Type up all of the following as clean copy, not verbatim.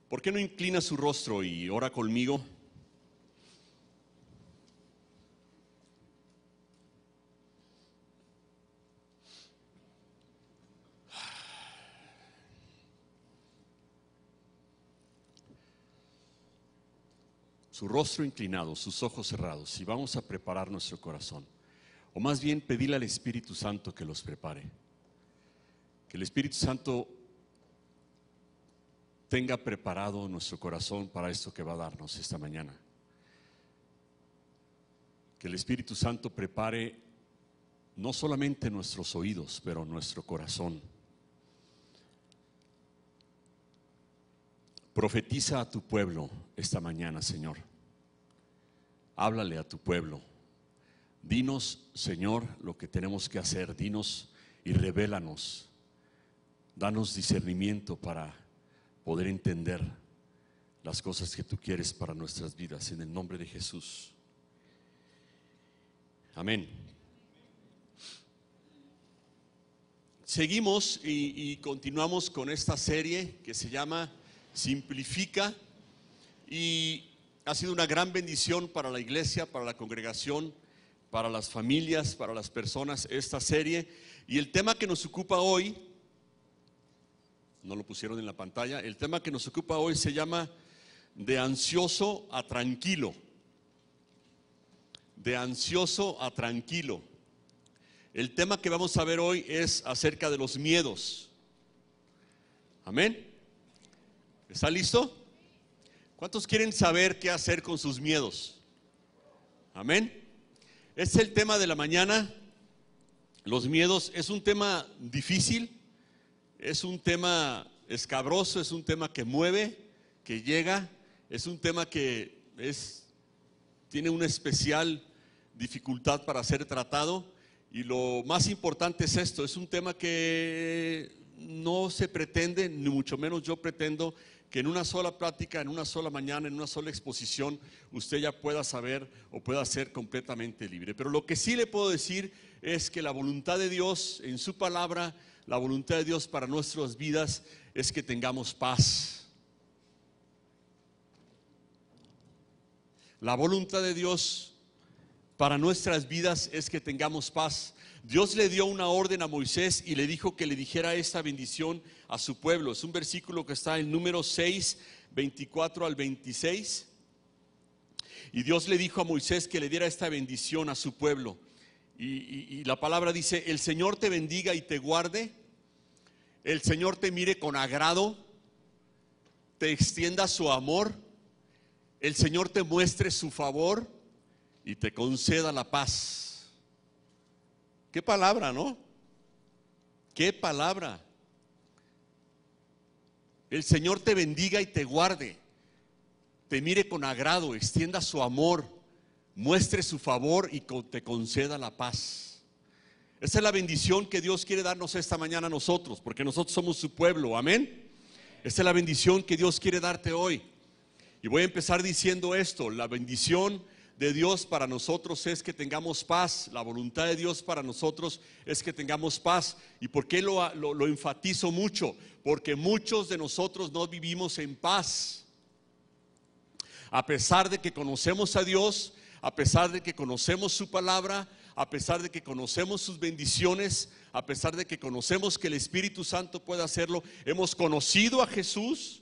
¿Por qué no inclina su rostro y ora conmigo? Su rostro inclinado, sus ojos cerrados, y vamos a preparar nuestro corazón. O más bien pedirle al Espíritu Santo que los prepare. Que el Espíritu Santo tenga preparado nuestro corazón para esto que va a darnos esta mañana. Que el Espíritu Santo prepare no solamente nuestros oídos, pero nuestro corazón. Profetiza a tu pueblo esta mañana, Señor. Háblale a tu pueblo. Dinos, Señor, lo que tenemos que hacer. Dinos y revélanos. Danos discernimiento para poder entender las cosas que tú quieres para nuestras vidas. En el nombre de Jesús. Amén. Seguimos y continuamos con esta serie que se llama Simplifica, y ha sido una gran bendición para la iglesia, para la congregación, para las familias, para las personas esta serie. Y el tema que nos ocupa hoy, no lo pusieron en la pantalla, el tema que nos ocupa hoy se llama De ansioso a tranquilo. De ansioso a tranquilo. El tema que vamos a ver hoy es acerca de los miedos. Amén. ¿Está listo? ¿Cuántos quieren saber qué hacer con sus miedos? Amén. Este es el tema de la mañana. Los miedos es un tema difícil, es un tema escabroso, es un tema que mueve, que llega, es un tema que tiene una especial dificultad para ser tratado. Y lo más importante es esto: es un tema que no se pretende, ni mucho menos yo pretendo, que en una sola plática, en una sola mañana, en una sola exposición, usted ya pueda saber o pueda ser completamente libre. Pero lo que sí le puedo decir es que la voluntad de Dios en su palabra, la voluntad de Dios para nuestras vidas es que tengamos paz. La voluntad de Dios para nuestras vidas es que tengamos paz. Dios le dio una orden a Moisés y le dijo que le dijera esta bendición a su pueblo. Es un versículo que está en Números 6, 24 al 26. Y Dios le dijo a Moisés que le diera esta bendición a su pueblo. Y la palabra dice: el Señor te bendiga y te guarde. El Señor te mire con agrado, te extienda su amor. El Señor te muestre su favor y te conceda la paz. Qué palabra, ¿no? Qué palabra. El Señor te bendiga y te guarde, te mire con agrado, extienda su amor, muestre su favor y te conceda la paz. Esa es la bendición que Dios quiere darnos esta mañana a nosotros, porque nosotros somos su pueblo, amén. Esta es la bendición que Dios quiere darte hoy. Y voy a empezar diciendo esto: la bendición de Dios para nosotros es que tengamos paz. La voluntad de Dios para nosotros es que tengamos paz. ¿Y por qué lo enfatizo mucho? Porque muchos de nosotros no vivimos en paz. A pesar de que conocemos a Dios, a pesar de que conocemos su palabra, a pesar de que conocemos sus bendiciones, a pesar de que conocemos que el Espíritu Santo puede hacerlo, hemos conocido a Jesús.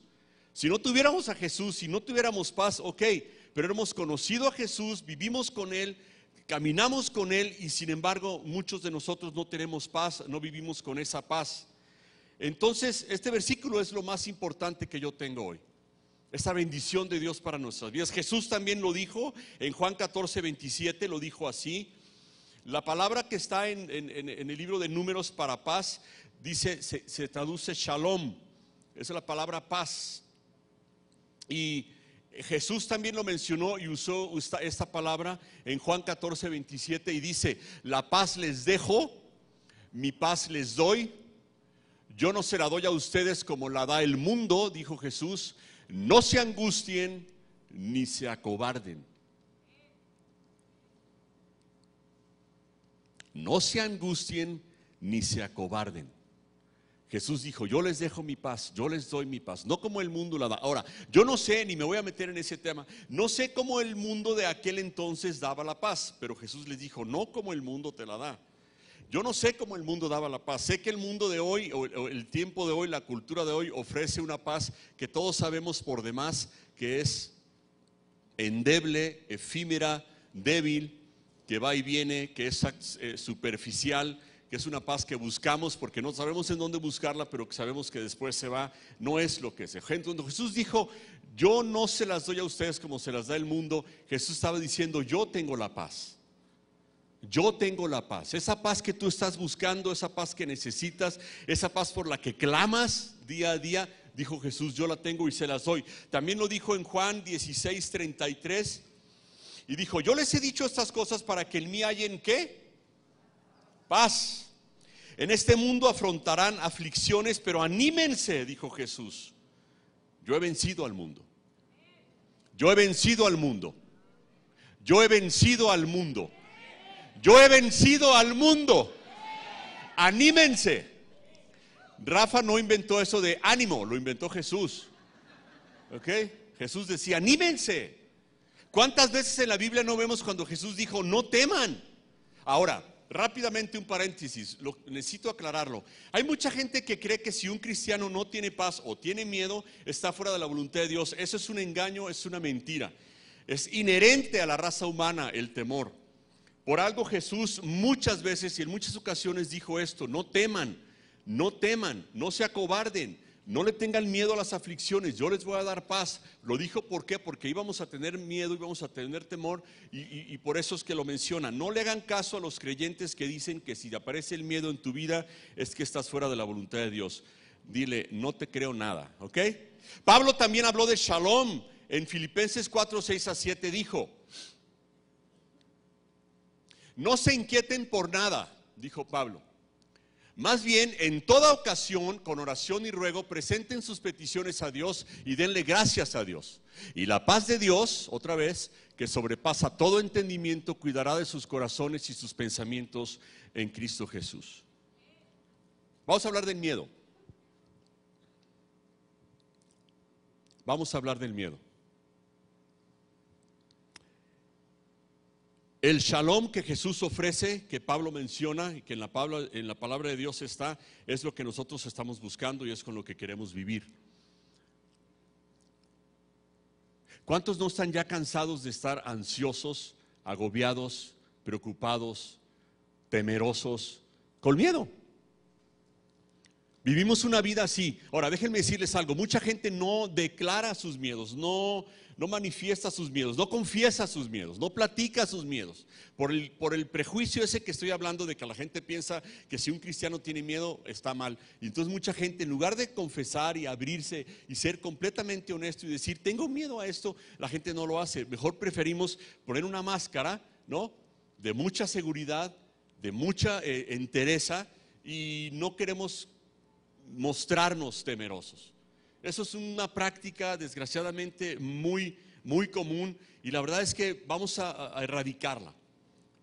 Si no tuviéramos a Jesús, si no tuviéramos paz, ok, pero hemos conocido a Jesús, vivimos con Él, caminamos con Él, y sin embargo muchos de nosotros no tenemos paz, no vivimos con esa paz. Entonces este versículo es lo más importante que yo tengo hoy, esa bendición de Dios para nuestras vidas. Jesús también lo dijo en Juan 14, 27, lo dijo así. La palabra que está en el libro de Números para paz dice, se traduce shalom, esa es la palabra paz. Y Jesús también lo mencionó y usó esta palabra en Juan 14, 27, y dice: la paz les dejo, mi paz les doy. Yo no se la doy a ustedes como la da el mundo, dijo Jesús. No se angustien ni se acobarden. No se angustien ni se acobarden. Jesús dijo, yo les dejo mi paz, yo les doy mi paz, no como el mundo la da. Ahora, yo no sé, ni me voy a meter en ese tema, no sé cómo el mundo de aquel entonces daba la paz, pero Jesús les dijo, no como el mundo te la da. Yo no sé cómo el mundo daba la paz, sé que el mundo de hoy, o el tiempo de hoy, la cultura de hoy ofrece una paz que todos sabemos por demás que es endeble, efímera, débil, que va y viene, que es superficial, que es una paz que buscamos porque no sabemos en dónde buscarla, pero que sabemos que después se va. No es lo que es. Cuando Jesús dijo, yo no se las doy a ustedes como se las da el mundo, Jesús estaba diciendo, yo tengo la paz. Yo tengo la paz. Esa paz que tú estás buscando, esa paz que necesitas, esa paz por la que clamas día a día, dijo Jesús, yo la tengo y se las doy. También lo dijo en Juan 16:33 y dijo, yo les he dicho estas cosas para que en mí hallen ¿qué? Paz. En este mundo afrontarán aflicciones, pero anímense, dijo Jesús. Yo he vencido al mundo. Yo he vencido al mundo. Yo he vencido al mundo. Yo he vencido al mundo. Anímense. Rafa no inventó eso de ánimo, lo inventó Jesús. ¿Ok? Jesús decía, anímense. ¿Cuántas veces en la Biblia no vemos cuando Jesús dijo, no teman? Ahora, rápidamente un paréntesis, necesito aclararlo. Hay mucha gente que cree que si un cristiano no tiene paz o tiene miedo, está fuera de la voluntad de Dios. Eso es un engaño, es una mentira. Es inherente a la raza humana el temor. Por algo Jesús muchas veces y en muchas ocasiones dijo esto, no teman, no teman, no se acobarden, no le tengan miedo a las aflicciones, yo les voy a dar paz. Lo dijo, ¿por qué? Porque íbamos a tener miedo, íbamos a tener temor y por eso es que lo menciona. No le hagan caso a los creyentes que dicen que si aparece el miedo en tu vida es que estás fuera de la voluntad de Dios. Dile, no te creo nada, ¿ok? Pablo también habló de shalom. En Filipenses 4:6-7 dijo, no se inquieten por nada, dijo Pablo. Más bien, en toda ocasión, con oración y ruego, presenten sus peticiones a Dios y denle gracias a Dios. Y la paz de Dios, otra vez, que sobrepasa todo entendimiento, cuidará de sus corazones y sus pensamientos en Cristo Jesús. Vamos a hablar del miedo. Vamos a hablar del miedo. El shalom que Jesús ofrece, que Pablo menciona y que en la palabra de Dios está, es lo que nosotros estamos buscando y es con lo que queremos vivir. ¿Cuántos no están ya cansados de estar ansiosos, agobiados, preocupados, temerosos, con miedo? Vivimos una vida así. Ahora, déjenme decirles algo, mucha gente no declara sus miedos, no manifiesta sus miedos, no confiesa sus miedos, no platica sus miedos, por el prejuicio ese que estoy hablando de que la gente piensa que si un cristiano tiene miedo está mal. Y entonces mucha gente, en lugar de confesar y abrirse y ser completamente honesto y decir, tengo miedo a esto, la gente no lo hace. Mejor preferimos poner una máscara, ¿no?, de mucha seguridad, de mucha entereza, y no queremos mostrarnos temerosos. Eso es una práctica desgraciadamente muy común y la verdad es que vamos a erradicarla.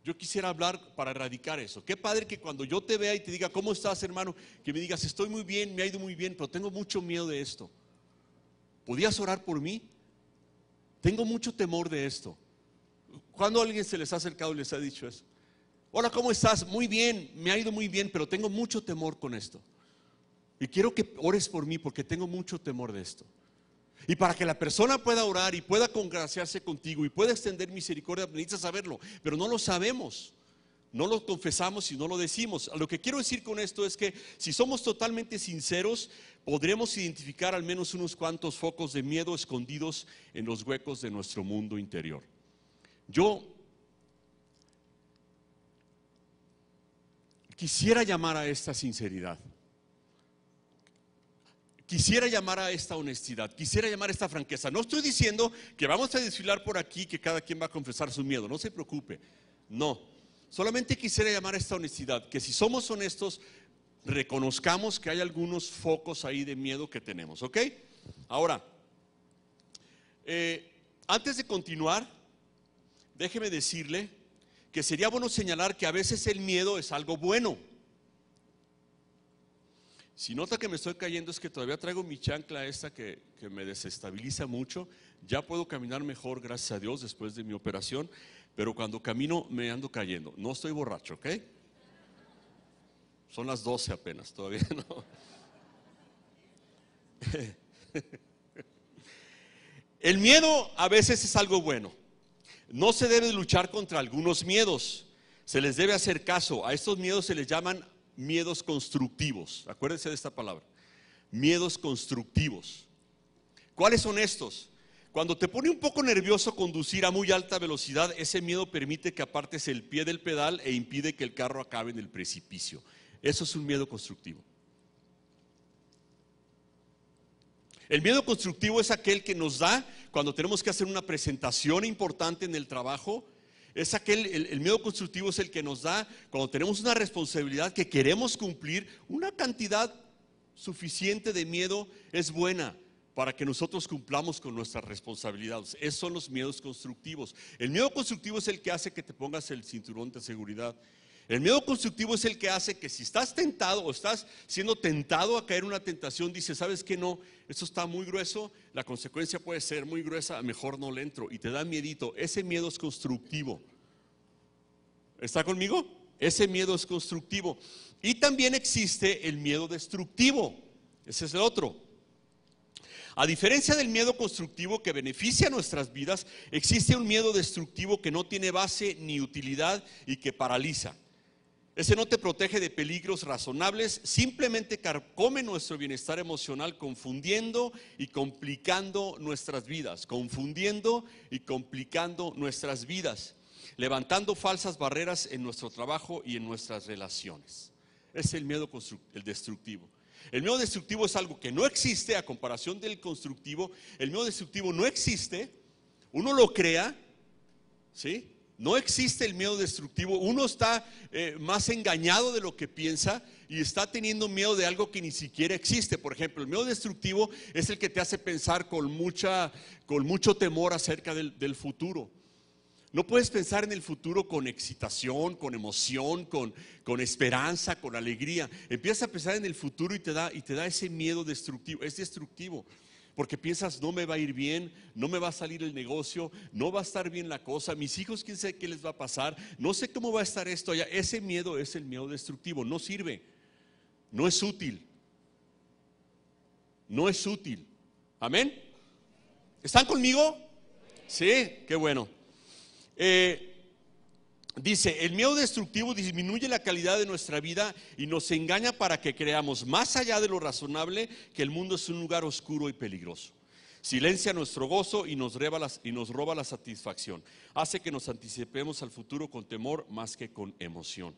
Yo quisiera hablar para erradicar eso. Qué padre que cuando yo te vea y te diga, ¿cómo estás, hermano?, que me digas, estoy muy bien, me ha ido muy bien, pero tengo mucho miedo de esto. ¿Podías orar por mí? Tengo mucho temor de esto. ¿Cuándo alguien se les ha acercado y les ha dicho eso? Hola, ¿cómo estás? Muy bien, me ha ido muy bien, pero tengo mucho temor con esto. Y quiero que ores por mí porque tengo mucho temor de esto. Y para que la persona pueda orar y pueda congraciarse contigo y pueda extender misericordia, necesitas saberlo, pero no lo sabemos, no lo confesamos y no lo decimos. Lo que quiero decir con esto es que si somos totalmente sinceros, podremos identificar al menos unos cuantos focos de miedo escondidos en los huecos de nuestro mundo interior. Yo quisiera llamar a esta sinceridad. Quisiera llamar a esta honestidad, quisiera llamar a esta franqueza. No estoy diciendo que vamos a desfilar por aquí, que cada quien va a confesar su miedo, no se preocupe. No, solamente quisiera llamar a esta honestidad, que si somos honestos, reconozcamos que hay algunos focos ahí de miedo que tenemos, ¿ok? Ahora, antes de continuar, déjeme decirle que sería bueno señalar que a veces el miedo es algo bueno. Si nota que me estoy cayendo es que todavía traigo mi chancla esta que me desestabiliza mucho. Ya puedo caminar mejor, gracias a Dios, después de mi operación, pero cuando camino me ando cayendo. No estoy borracho, ¿ok? Son las 12 apenas, todavía no. El miedo a veces es algo bueno. No se debe luchar contra algunos miedos. Se les debe hacer caso. A estos miedos se les llaman miedos constructivos. Acuérdense de esta palabra. Miedos constructivos. ¿Cuáles son estos? Cuando te pone un poco nervioso conducir a muy alta velocidad, ese miedo permite que apartes el pie del pedal e impide que el carro acabe en el precipicio. Eso es un miedo constructivo. El miedo constructivo es aquel que nos da cuando tenemos que hacer una presentación importante en el trabajo. Es el miedo constructivo es el que nos da cuando tenemos una responsabilidad que queremos cumplir. Una cantidad suficiente de miedo es buena para que nosotros cumplamos con nuestras responsabilidades. Esos son los miedos constructivos. El miedo constructivo es el que hace que te pongas el cinturón de seguridad. El miedo constructivo es el que hace que si estás tentado o estás siendo tentado a caer en una tentación, dices, ¿sabes qué? No, esto está muy grueso, la consecuencia puede ser muy gruesa, mejor no le entro, y te da miedito. Ese miedo es constructivo. ¿Está conmigo? Ese miedo es constructivo. Y también existe el miedo destructivo. Ese es el otro. A diferencia del miedo constructivo que beneficia nuestras vidas, existe un miedo destructivo que no tiene base ni utilidad y que paraliza. Ese no te protege de peligros razonables, simplemente carcome nuestro bienestar emocional confundiendo y complicando nuestras vidas, levantando falsas barreras en nuestro trabajo y en nuestras relaciones. Es el miedo el destructivo. El miedo destructivo es algo que no existe a comparación del constructivo. El miedo destructivo no existe, uno lo crea, ¿sí? No existe el miedo destructivo. Uno está más engañado de lo que piensa y está teniendo miedo de algo que ni siquiera existe. Por ejemplo, el miedo destructivo es el que te hace pensar con mucho temor acerca del futuro. No puedes pensar en el futuro con excitación, con emoción, con esperanza, con alegría. Empiezas a pensar en el futuro y te da ese miedo destructivo. Es destructivo. Porque piensas, no me va a ir bien, no me va a salir el negocio, no va a estar bien la cosa, mis hijos, quién sabe qué les va a pasar, no sé cómo va a estar esto allá. Ese miedo es el miedo destructivo, no sirve, no es útil, no es útil. ¿Amén? ¿Están conmigo? Sí, qué bueno. Dice, el miedo destructivo disminuye la calidad de nuestra vida y nos engaña para que creamos, más allá de lo razonable, que el mundo es un lugar oscuro y peligroso. Silencia nuestro gozo y nos roba la satisfacción. Hace que nos anticipemos al futuro con temor más que con emoción.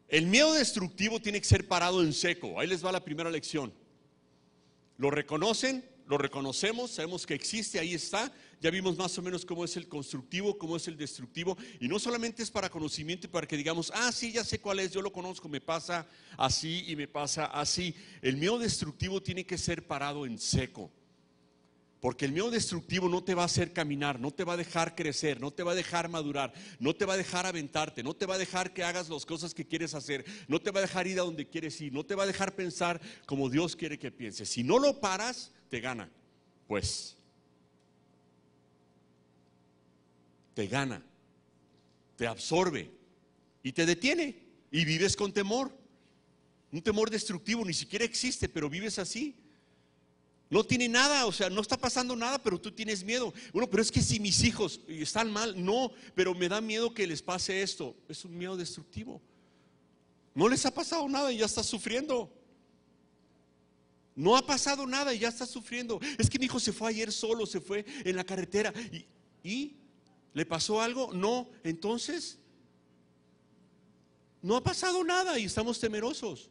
El miedo destructivo tiene que ser parado en seco. Ahí les va la primera lección. ¿Lo reconocen? Lo reconocemos, sabemos que existe, ahí está. Ya vimos más o menos cómo es el constructivo, cómo es el destructivo. Y no solamente es para conocimiento y para que digamos, sí, ya sé cuál es, yo lo conozco, me pasa así y me pasa así. El miedo destructivo tiene que ser parado en seco. Porque el miedo destructivo no te va a hacer caminar, no te va a dejar crecer, no te va a dejar madurar, no te va a dejar aventarte, no te va a dejar que hagas las cosas que quieres hacer, no te va a dejar ir a donde quieres ir, no te va a dejar pensar como Dios quiere que pienses. Si no lo paras, te gana, pues te gana, te absorbe y te detiene y vives con temor. Un temor destructivo ni siquiera existe, pero vives así. No tiene nada, o sea, no está pasando nada, pero tú tienes miedo. Bueno, pero es que si mis hijos están mal, no, pero me da miedo que les pase esto. Es un miedo destructivo. No les ha pasado nada y ya estás sufriendo. No ha pasado nada y ya estás sufriendo. Es que mi hijo se fue ayer solo, se fue en la carretera y ¿le pasó algo? No, entonces no ha pasado nada y estamos temerosos.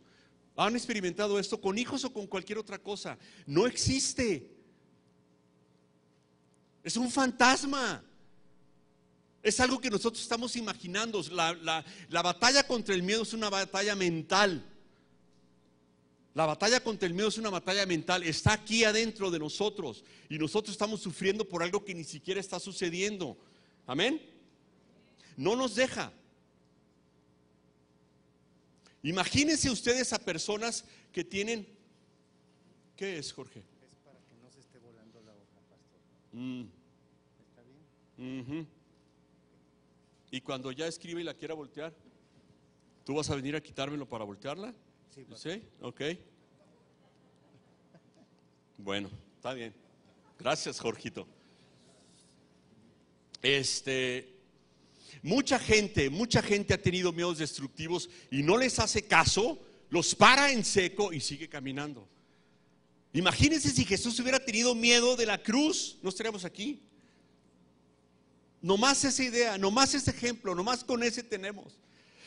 ¿Han experimentado esto con hijos o con cualquier otra cosa? No existe. Es un fantasma. Es algo que nosotros estamos imaginando. La batalla contra el miedo es una batalla mental. La batalla contra el miedo es una batalla mental. Está aquí adentro de nosotros y nosotros estamos sufriendo por algo que ni siquiera está sucediendo. Amén. No nos deja. Imagínense ustedes a personas que tienen, ¿qué es, Jorge? Es para que no se esté volando la hoja, pastor. ¿Está bien? Ujú. Y cuando ya escribe y la quiera voltear, ¿tú vas a venir a quitármelo para voltearla? Sí, pastor. ¿Sí? Ok. Bueno, está bien. Gracias, Jorgito. Mucha gente ha tenido miedos destructivos y no les hace caso, los para en seco y sigue caminando. Imagínense si Jesús hubiera tenido miedo de la cruz, no estaríamos aquí. Nomás esa idea, nomás ese ejemplo, nomás con ese tenemos.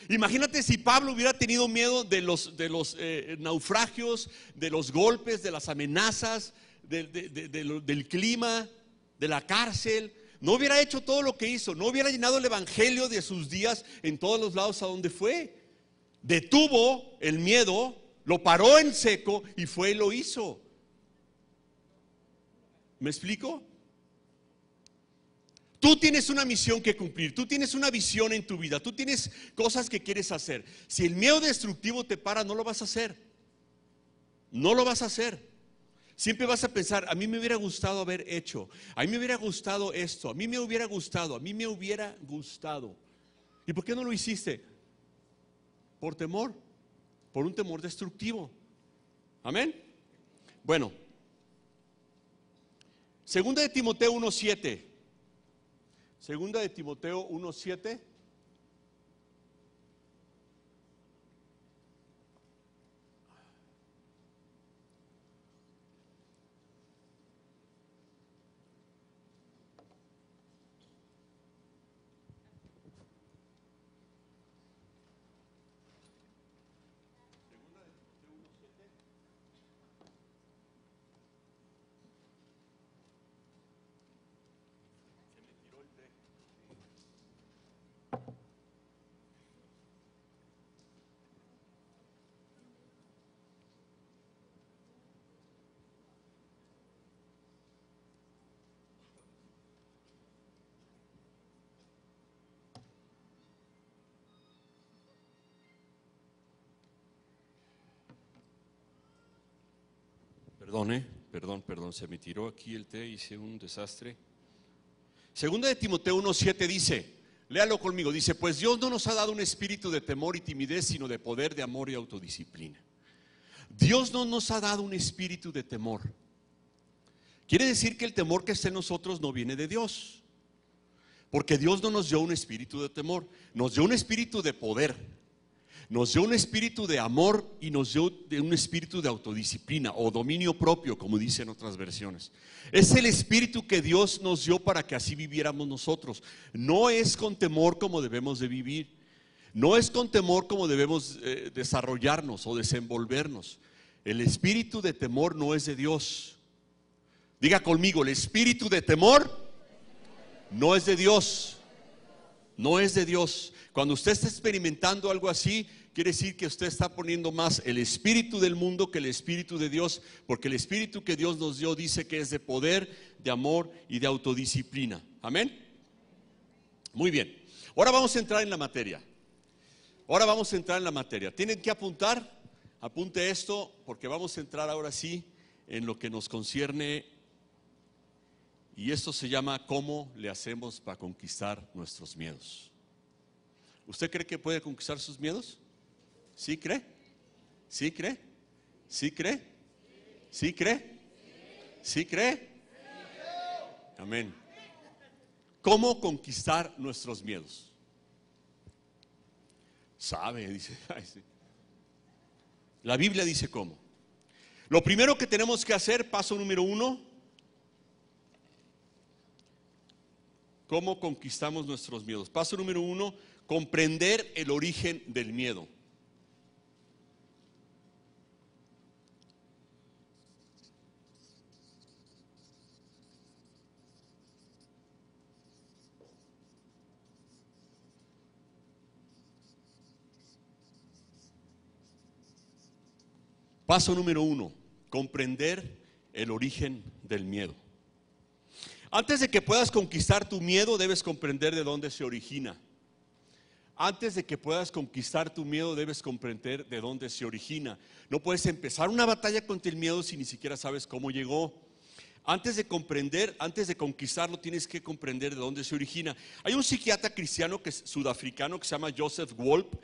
Imagínate si Pablo hubiera tenido miedo de los naufragios, de los golpes, de las amenazas, del clima, de la cárcel. No hubiera hecho todo lo que hizo, no hubiera llenado el evangelio de sus días en todos los lados a donde fue. Detuvo el miedo, lo paró en seco y fue y lo hizo. ¿Me explico? Tú tienes una misión que cumplir, tú tienes una visión en tu vida, tú tienes cosas que quieres hacer. Si el miedo destructivo te para, no lo vas a hacer. No lo vas a hacer. Siempre vas a pensar, a mí me hubiera gustado haber hecho, a mí me hubiera gustado esto, a mí me hubiera gustado, a mí me hubiera gustado. ¿Y por qué no lo hiciste? Por temor, por un temor destructivo. Amén. Bueno, segunda de Timoteo 1:7. Segunda de Timoteo 1:7. Perdón, se me tiró aquí el té, hice un desastre. Segunda de Timoteo 1:7 dice, léalo conmigo, dice, pues Dios no nos ha dado un espíritu de temor y timidez, sino de poder, de amor y autodisciplina. Dios no nos ha dado un espíritu de temor. Quiere decir que el temor que está en nosotros no viene de Dios, porque Dios no nos dio un espíritu de temor, nos dio un espíritu de poder. Nos dio un espíritu de amor y nos dio un espíritu de autodisciplina o dominio propio, como dicen otras versiones. Es el espíritu que Dios nos dio para que así viviéramos nosotros. No es con temor como debemos de vivir. No es con temor como debemos desarrollarnos o desenvolvernos. El espíritu de temor no es de Dios. Diga conmigo, el espíritu de temor no es de Dios. No es de Dios. Cuando usted está experimentando algo así, quiere decir que usted está poniendo más el espíritu del mundo que el espíritu de Dios, porque el espíritu que Dios nos dio dice que es de poder, de amor y de autodisciplina. Amén. Muy bien. Ahora vamos a entrar en la materia. Tienen que apuntar, apunte esto, porque vamos a entrar ahora sí en lo que nos concierne. Y esto se llama ¿cómo le hacemos para conquistar nuestros miedos? ¿Usted cree que puede conquistar sus miedos? ¿Sí cree? ¿Sí cree? ¿Sí cree? ¿Sí cree? ¿Sí cree? Amén. ¿Cómo conquistar nuestros miedos? Sabe, dice. Ay, sí. La Biblia dice cómo. Lo primero que tenemos que hacer, paso número 1, ¿cómo conquistamos nuestros miedos? Paso número 1, comprender el origen del miedo. Paso número 1, comprender el origen del miedo. Antes de que puedas conquistar tu miedo, debes comprender de dónde se origina. Antes de que puedas conquistar tu miedo, debes comprender de dónde se origina. No puedes empezar una batalla contra el miedo si ni siquiera sabes cómo llegó. Antes de conquistarlo, tienes que comprender de dónde se origina. Hay un psiquiatra cristiano sudafricano que se llama Joseph Wolpe,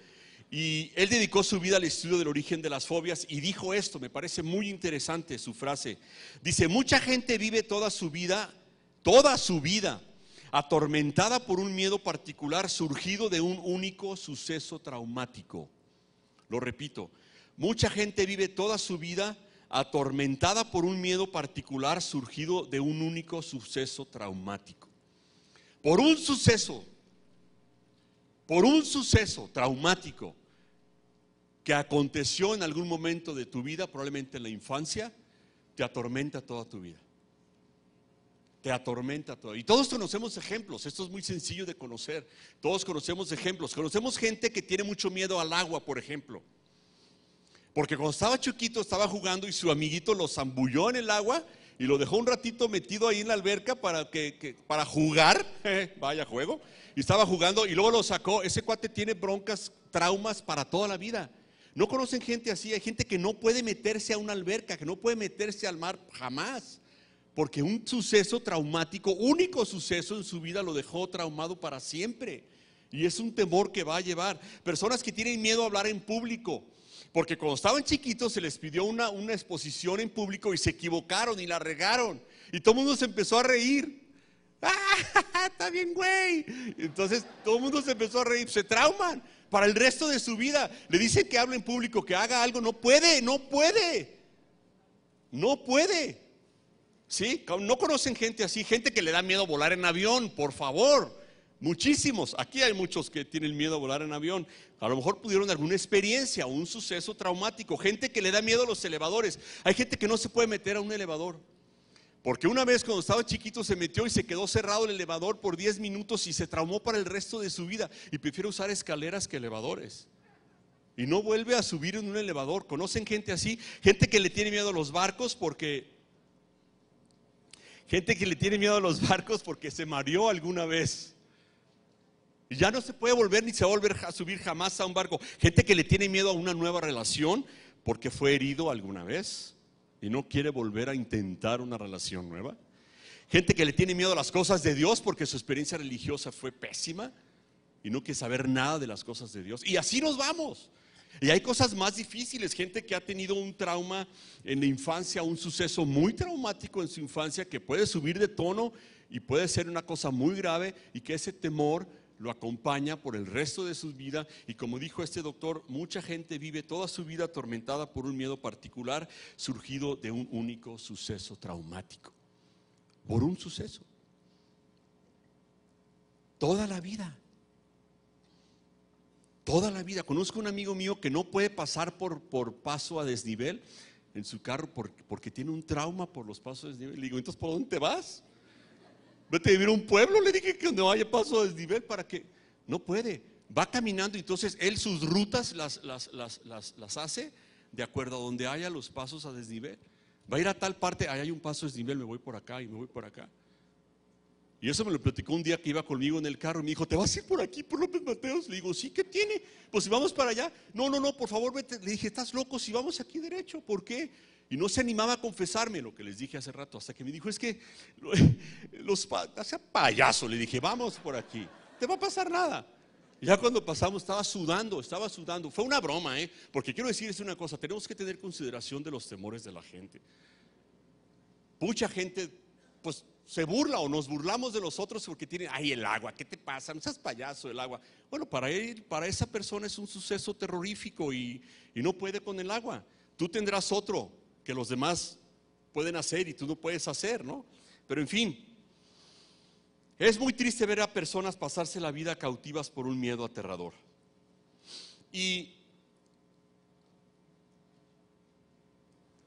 y él dedicó su vida al estudio del origen de las fobias y dijo esto, me parece muy interesante su frase. Dice, mucha gente vive toda su vida, atormentada por un miedo particular surgido de un único suceso traumático. Lo repito, mucha gente vive toda su vida atormentada por un miedo particular surgido de un único suceso traumático. Por un suceso traumático que aconteció en algún momento de tu vida, probablemente en la infancia, te atormenta toda tu vida. Te atormenta todo. Y todos conocemos ejemplos, esto es muy sencillo de conocer. Todos conocemos ejemplos. Conocemos gente que tiene mucho miedo al agua, por ejemplo. Porque cuando estaba chiquito estaba jugando y su amiguito lo zambulló en el agua y lo dejó un ratito metido ahí en la alberca para jugar. Vaya juego. Y estaba jugando y luego lo sacó. Ese cuate tiene broncas, traumas para toda la vida. ¿No conocen gente así? Hay gente que no puede meterse a una alberca, que no puede meterse al mar jamás. Porque un suceso traumático, único suceso en su vida, lo dejó traumado para siempre. Y es un temor que va a llevar. Personas que tienen miedo a hablar en público. Porque cuando estaban chiquitos se les pidió una exposición en público y se equivocaron y la regaron. Y todo el mundo se empezó a reír. ¡Ah, está bien, güey! Entonces todo el mundo se empezó a reír. Se trauman para el resto de su vida. Le dicen que hable en público, que haga algo. No puede. ¿Sí? ¿No conocen gente así? Gente que le da miedo volar en avión, por favor. Muchísimos. Aquí hay muchos que tienen miedo a volar en avión. A lo mejor pudieron alguna experiencia o un suceso traumático. Gente que le da miedo a los elevadores. Hay gente que no se puede meter a un elevador. Porque una vez cuando estaba chiquito se metió y se quedó cerrado el elevador por 10 minutos y se traumó para el resto de su vida. Y prefiere usar escaleras que elevadores. Y no vuelve a subir en un elevador. ¿Conocen gente así? Gente que le tiene miedo a los barcos porque se mareó alguna vez. Y ya no se puede volver ni se va a volver a subir jamás a un barco. Gente que le tiene miedo a una nueva relación porque fue herido alguna vez y no quiere volver a intentar una relación nueva. Gente que le tiene miedo a las cosas de Dios porque su experiencia religiosa fue pésima y no quiere saber nada de las cosas de Dios. Y así nos vamos. Y hay cosas más difíciles, gente que ha tenido un trauma en la infancia, un suceso muy traumático en su infancia que puede subir de tono y puede ser una cosa muy grave y que ese temor lo acompaña por el resto de su vida. Y como dijo este doctor, mucha gente vive toda su vida atormentada por un miedo particular surgido de un único suceso traumático. Por un suceso. Toda la vida. Conozco un amigo mío que no puede pasar por paso a desnivel en su carro porque tiene un trauma por los pasos a desnivel. Le digo, entonces ¿por dónde te vas? Vete a vivir a un pueblo. Le dije que no haya paso a desnivel para que no puede. Va caminando y entonces él sus rutas las hace de acuerdo a donde haya los pasos a desnivel. Va a ir a tal parte, ahí hay un paso a desnivel, me voy por acá y me voy por acá. Y eso me lo platicó un día que iba conmigo en el carro y me dijo, ¿te vas a ir por aquí, por López Mateos? Le digo, sí, ¿qué tiene? Pues si vamos para allá. No, por favor, vete. Le dije, ¿estás loco? Si vamos aquí derecho, ¿por qué? Y no se animaba a confesarme lo que les dije hace rato, hasta que me dijo, es que hacía payaso. Le dije, vamos por aquí, te va a pasar nada. Y ya cuando pasamos estaba sudando. Fue una broma, porque quiero decirles una cosa, tenemos que tener consideración de los temores de la gente. Mucha gente, pues, se burla o nos burlamos de los otros porque tienen, ay, el agua, ¿qué te pasa? No seas payaso, el agua. Bueno, para esa persona es un suceso terrorífico y no puede con el agua. Tú tendrás otro que los demás pueden hacer y tú no puedes hacer, ¿no? Pero en fin, es muy triste ver a personas pasarse la vida cautivas por un miedo aterrador. Y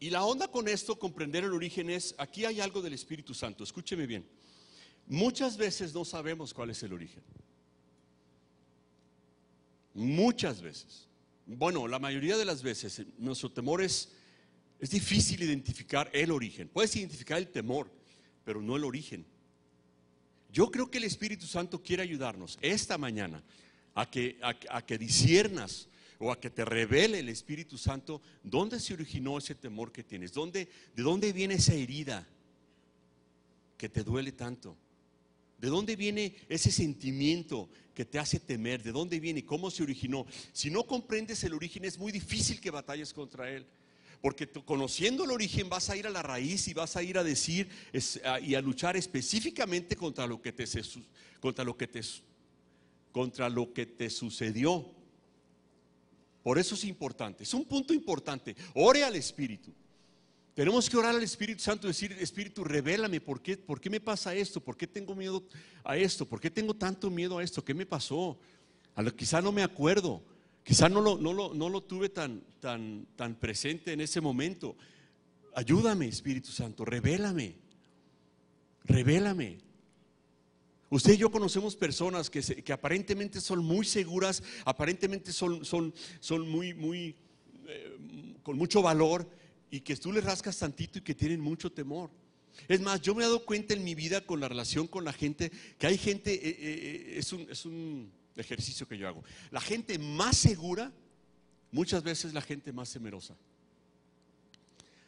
la onda con esto, comprender el origen es, aquí hay algo del Espíritu Santo, escúcheme bien. Muchas veces no sabemos cuál es el origen. Muchas veces. Bueno, la mayoría de las veces nuestro temor es difícil identificar el origen. Puedes identificar el temor, pero no el origen. Yo creo que el Espíritu Santo quiere ayudarnos esta mañana a que disciernas o a que te revele el Espíritu Santo dónde se originó ese temor que tienes, de dónde viene esa herida que te duele tanto, de dónde viene ese sentimiento que te hace temer, de dónde viene, cómo se originó. Si no comprendes el origen, es muy difícil que batalles contra él, porque tú, conociendo el origen, vas a ir a la raíz y vas a ir a decir y a luchar específicamente contra lo que te sucedió. Por eso es importante, es un punto importante. Ore al Espíritu. Tenemos que orar al Espíritu Santo y decir: Espíritu, revélame por qué me pasa esto, por qué tengo miedo a esto, por qué tengo tanto miedo a esto, qué me pasó. Quizá no me acuerdo, quizá no lo tuve tan presente en ese momento. Ayúdame, Espíritu Santo, revélame. Usted y yo conocemos personas que aparentemente son muy seguras, aparentemente son muy con mucho valor, y que tú les rascas tantito y que tienen mucho temor. Es más, yo me he dado cuenta en mi vida con la relación con la gente, que hay gente, es un ejercicio que yo hago. La gente más segura, muchas veces la gente más temerosa.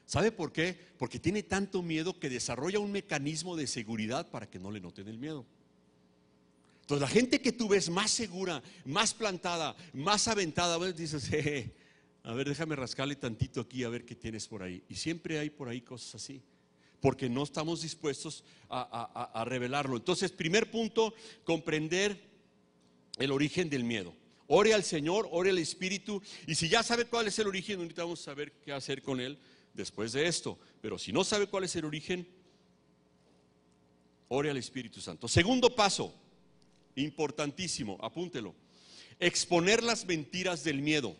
¿Sabe por qué? Porque tiene tanto miedo que desarrolla un mecanismo de seguridad para que no le noten el miedo. Entonces la gente que tú ves más segura, más plantada, más aventada, a veces dices: a ver, déjame rascarle tantito aquí a ver qué tienes por ahí. Y siempre hay por ahí cosas así, porque no estamos dispuestos a revelarlo. Entonces, primer punto, comprender el origen del miedo. Ore al Señor, ore al Espíritu, y si ya sabe cuál es el origen, ahorita vamos a saber qué hacer con él después de esto. Pero si no sabe cuál es el origen, ore al Espíritu Santo. Segundo paso, importantísimo, apúntelo: exponer las mentiras del miedo.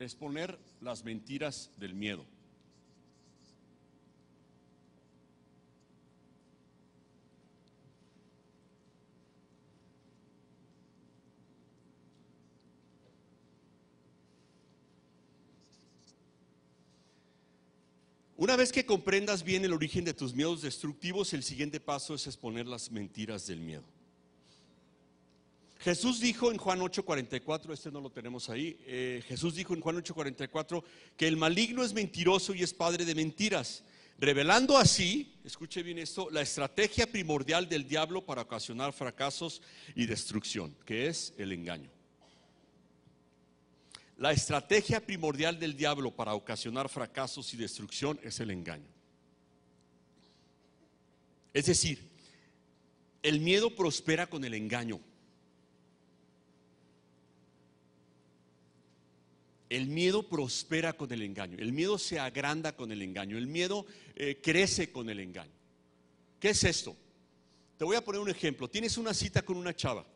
Exponer las mentiras del miedo. Una vez que comprendas bien el origen de tus miedos destructivos, el siguiente paso es exponer las mentiras del miedo. Jesús dijo en Juan 8:44, este no lo tenemos ahí, Jesús dijo en Juan 8:44 que el maligno es mentiroso y es padre de mentiras, revelando así, escuche bien esto, la estrategia primordial del diablo para ocasionar fracasos y destrucción, que es el engaño. La estrategia primordial del diablo para ocasionar fracasos y destrucción es el engaño. Es decir, el miedo prospera con el engaño. El miedo prospera con el engaño. El miedo se agranda con el engaño. El miedo crece con el engaño. ¿Qué es esto? Te voy a poner un ejemplo. Tienes una cita con una chava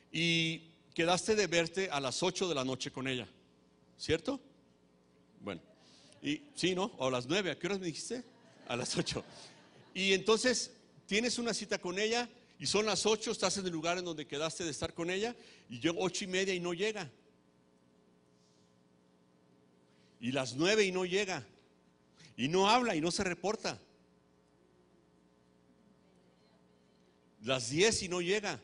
y quedaste de verte a las 8 de la noche con ella, ¿cierto? Bueno, y sí, ¿no? O a las 9, ¿a qué horas me dijiste? A las 8. Y entonces tienes una cita con ella y son las 8, estás en el lugar en donde quedaste de estar con ella, y llega 8:30 y no llega. Y las 9 y no llega. Y no habla y no se reporta. Las 10 y no llega.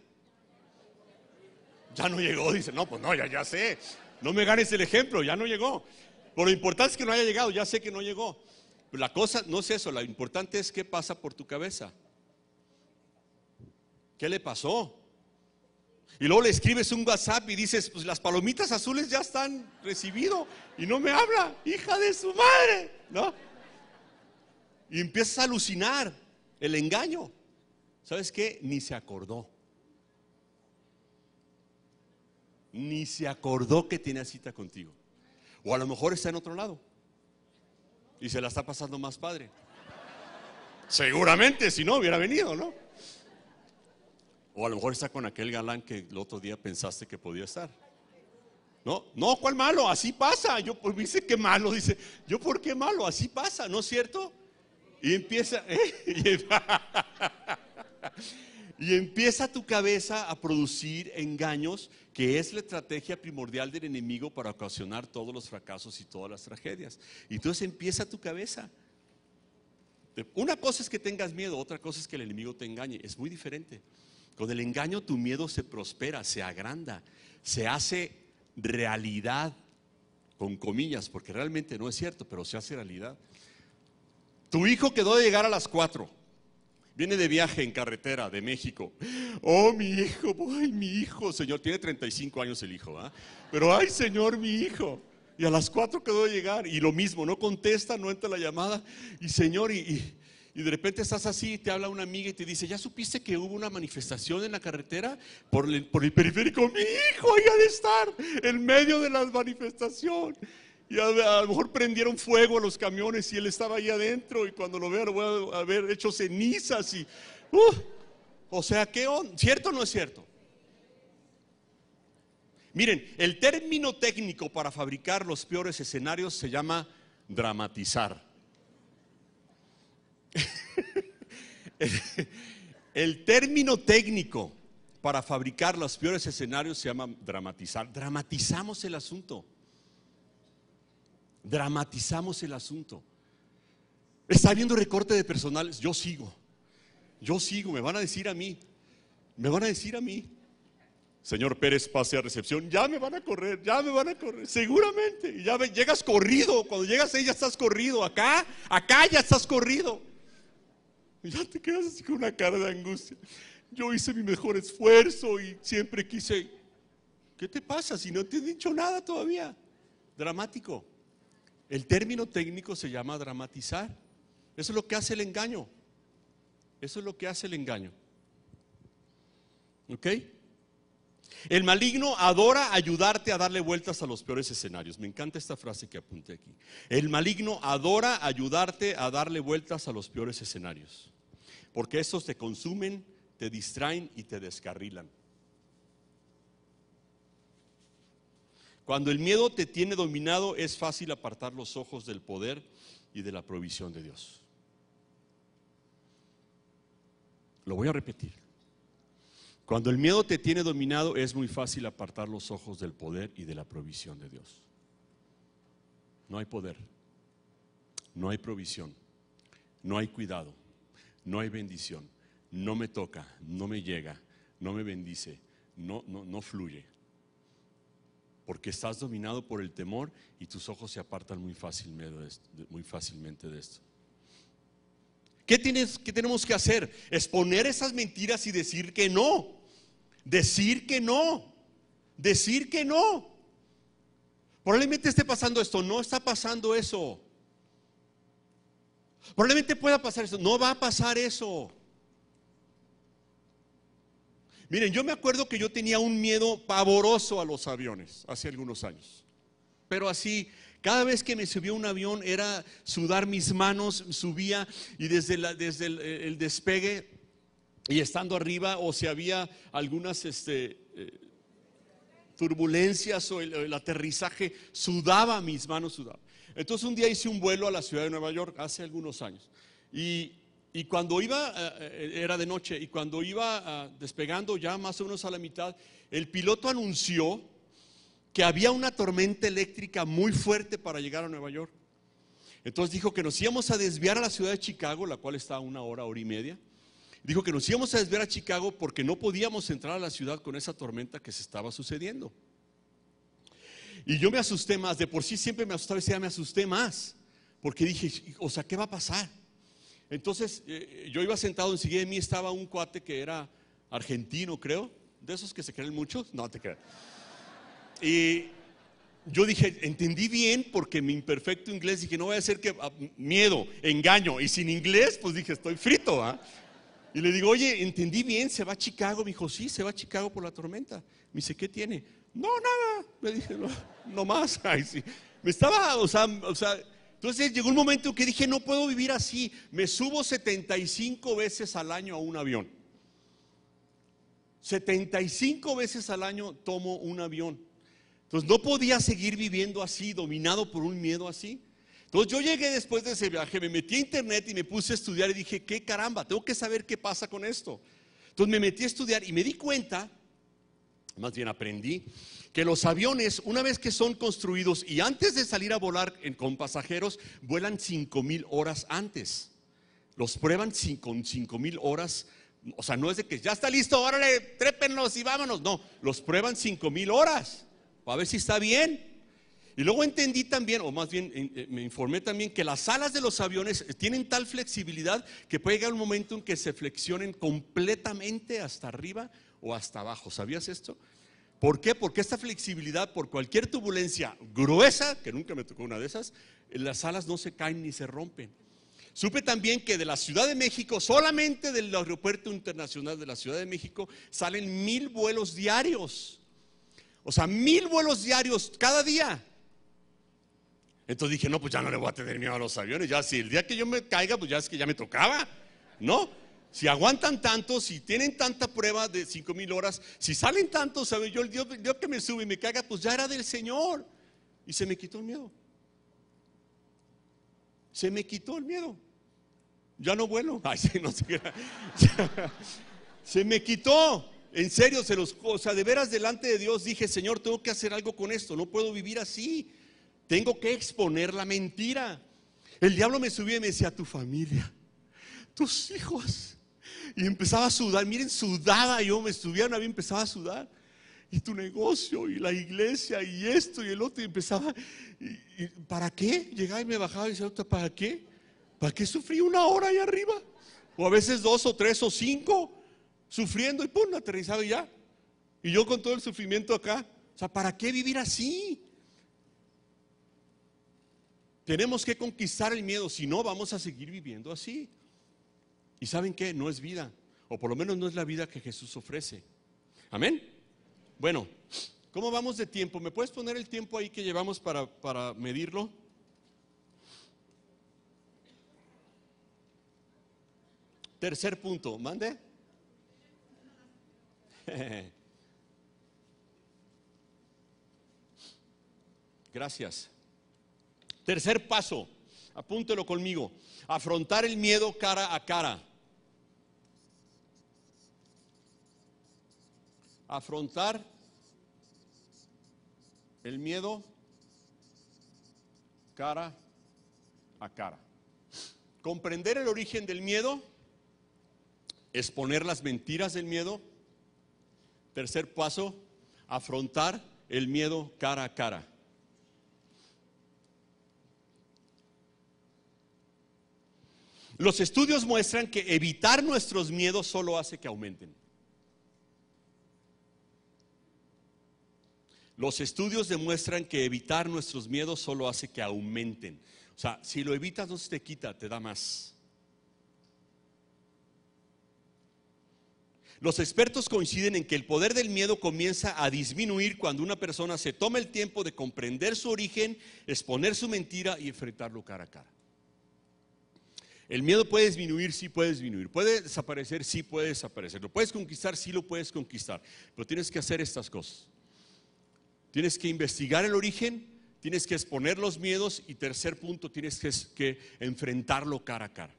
Ya no llegó, dice. No, pues no, ya sé. No me ganes el ejemplo, ya no llegó. Pero lo importante es que no haya llegado, ya sé que no llegó. Pero la cosa no es eso, lo importante es qué pasa por tu cabeza. ¿Qué le pasó? Y luego le escribes un WhatsApp y dices: pues las palomitas azules ya están recibido y no me habla, hija de su madre, ¿no? Y empiezas a alucinar el engaño. ¿Sabes qué? Ni se acordó. Ni se acordó que tenía cita contigo. O a lo mejor está en otro lado y se la está pasando más padre. Seguramente, si no hubiera venido, ¿no? O a lo mejor está con aquel galán que el otro día pensaste que podía estar. No, ¿cuál malo? Así pasa. Yo pues dice que malo, dice. Yo, ¿por qué malo? Así pasa, ¿no es cierto? Y empieza y Y empieza tu cabeza a producir engaños, que es la estrategia primordial del enemigo para ocasionar todos los fracasos y todas las tragedias. Y entonces empieza tu cabeza. Una cosa es que tengas miedo, otra cosa es que el enemigo te engañe. Es muy diferente. Con el engaño tu miedo se prospera, se agranda, se hace realidad, con comillas, porque realmente no es cierto, pero se hace realidad. Tu hijo quedó de llegar a las 4. Viene de viaje en carretera de México. Oh, mi hijo, ay, mi hijo, Señor, tiene 35 años el hijo, ¿ah? Pero ay, Señor, mi hijo. Y a las 4 quedó de llegar. Y lo mismo, no contesta, no entra la llamada. Y Señor, y de repente estás así, y te habla una amiga y te dice: ¿ya supiste que hubo una manifestación en la carretera por el periférico? Mi hijo ahí ha de estar en medio de la manifestación. Y a lo mejor prendieron fuego a los camiones y él estaba ahí adentro, y cuando lo vea lo voy a ver hecho cenizas. Y o sea, ¿qué onda? ¿Cierto o no es cierto? Miren, el término técnico para fabricar los peores escenarios se llama dramatizar. El término técnico para fabricar los peores escenarios se llama dramatizar. Dramatizamos el asunto. Dramatizamos el asunto. Está habiendo recorte de personal. Yo sigo, me van a decir a mí. Señor Pérez, pase a recepción. Ya me van a correr, seguramente. Y ya llegas corrido. Cuando llegas ahí ya estás corrido. Acá ya estás corrido. Y ya te quedas así con una cara de angustia. Yo hice mi mejor esfuerzo y siempre quise. ¿Qué te pasa si no te he dicho nada todavía? Dramático. El término técnico se llama dramatizar. Eso es lo que hace el engaño. ¿Ok? El maligno adora ayudarte a darle vueltas a los peores escenarios. Me encanta esta frase que apunté aquí. El maligno adora ayudarte a darle vueltas a los peores escenarios, porque estos te consumen, te distraen y te descarrilan. Cuando el miedo te tiene dominado, es fácil apartar los ojos del poder y de la provisión de Dios. Lo voy a repetir. Cuando el miedo te tiene dominado, es muy fácil apartar los ojos del poder y de la provisión de Dios. No hay poder, no hay provisión, no hay cuidado, no hay bendición, no me toca, no me llega, no me bendice, no fluye. Porque estás dominado por el temor y tus ojos se apartan muy fácilmente de esto. ¿Qué tenemos que hacer? Exponer esas mentiras y decir que no. Decir que no. Probablemente esté pasando esto, no está pasando eso. Probablemente pueda pasar eso, no va a pasar eso. Miren, yo me acuerdo que yo tenía un miedo pavoroso a los aviones hace algunos años. Pero así, cada vez que me subía a un avión era sudar mis manos, subía y desde el despegue y estando arriba, o si había algunas turbulencias o el aterrizaje, sudaba, mis manos sudaban. Entonces un día hice un vuelo a la ciudad de Nueva York hace algunos años y cuando iba, era de noche, y cuando iba despegando ya más o menos a la mitad, el piloto anunció que había una tormenta eléctrica muy fuerte para llegar a Nueva York. Entonces dijo que nos íbamos a desviar a la ciudad de Chicago, la cual está a una hora y media. Dijo que nos íbamos a desviar a Chicago porque no podíamos entrar a la ciudad con esa tormenta que se estaba sucediendo. Y yo me asusté más, de por sí siempre me asustaba, ya me asusté más, porque dije, o sea, ¿qué va a pasar? Entonces yo iba sentado, enseguida de mí estaba un cuate que era argentino, creo, de esos que se creen muchos, no te creas. Y yo dije, entendí bien, porque mi imperfecto inglés, dije, no voy a hacer que miedo, engaño, y sin inglés, pues dije, estoy frito, ¿ah? Y le digo, oye, entendí bien, ¿se va a Chicago? Me dijo, sí, se va a Chicago por la tormenta. Me dice, ¿qué tiene? No, nada. Me dije, no más. Ay, sí. Me estaba, o sea, entonces llegó un momento que dije, no puedo vivir así. Me subo 75 veces al año a un avión. 75 veces al año tomo un avión. Entonces no podía seguir viviendo así, dominado por un miedo así. Entonces yo llegué después de ese viaje, me metí a internet y me puse a estudiar y dije, qué caramba, tengo que saber qué pasa con esto. Entonces me metí a estudiar y me di cuenta, más bien aprendí, que los aviones, una vez que son construidos y antes de salir a volar con pasajeros, vuelan 5,000 horas antes. Los prueban con 5,000 horas. O sea, no es de que ya está listo, órale, trépenlos y vámonos. No, los prueban 5,000 horas para ver si está bien. Y luego entendí también, o más bien me informé también, que las alas de los aviones tienen tal flexibilidad que puede llegar un momento en que se flexionen completamente hasta arriba o hasta abajo. ¿Sabías esto? ¿Por qué? Porque esta flexibilidad, por cualquier turbulencia gruesa, que nunca me tocó una de esas, las alas no se caen ni se rompen. Supe también que de la Ciudad de México, solamente del aeropuerto internacional de la Ciudad de México, salen 1,000 vuelos diarios. O sea, 1,000 vuelos diarios cada día. Entonces dije, no, pues ya no le voy a tener miedo a los aviones. Ya si el día que yo me caiga, pues ya es que ya me tocaba, ¿no? Si aguantan tanto, si tienen tanta prueba de 5,000 horas, si salen tantos, ¿sabes? Yo el día que me sube y me caiga, pues ya era del Señor. Y se me quitó el miedo. Se me quitó el miedo. Ya no vuelo. Ay, sí, no sé qué. Se me quitó. En serio, o sea, de veras delante de Dios dije, Señor, tengo que hacer algo con esto. No puedo vivir así. Tengo que exponer la mentira. El diablo me subía y me decía, tu familia, tus hijos. Y empezaba a sudar. Miren, sudaba yo, me subía una vez y empezaba a sudar. Y tu negocio, y la iglesia, y esto, y el otro. Y empezaba, y ¿para qué? Llegaba y me bajaba y decía, ¿para qué? ¿Para qué sufrí 1 hora ahí arriba? O a veces 2 o 3 o 5, sufriendo y pum, aterrizaba y ya. Y yo con todo el sufrimiento acá. O sea, ¿para qué vivir así? Tenemos que conquistar el miedo, si no vamos a seguir viviendo así. ¿Y saben qué? No es vida, o por lo menos no es la vida que Jesús ofrece. Amén. Bueno, ¿cómo vamos de tiempo? ¿Me puedes poner el tiempo ahí que llevamos para medirlo? Tercer punto, mande. Gracias. Tercer paso, apúntelo conmigo. Afrontar el miedo cara a cara. Afrontar el miedo cara a cara. Comprender el origen del miedo, exponer las mentiras del miedo. Tercer paso, afrontar el miedo cara a cara. Los estudios muestran que evitar nuestros miedos solo hace que aumenten. Los estudios demuestran que evitar nuestros miedos solo hace que aumenten. O sea, si lo evitas no se te quita, te da más. Los expertos coinciden en que el poder del miedo comienza a disminuir cuando una persona se toma el tiempo de comprender su origen, exponer su mentira y enfrentarlo cara a cara. El miedo puede disminuir, sí puede disminuir. Puede desaparecer, sí puede desaparecer. Lo puedes conquistar, sí lo puedes conquistar. Pero tienes que hacer estas cosas. Tienes que investigar el origen, tienes que exponer los miedos y tercer punto, tienes que enfrentarlo cara a cara.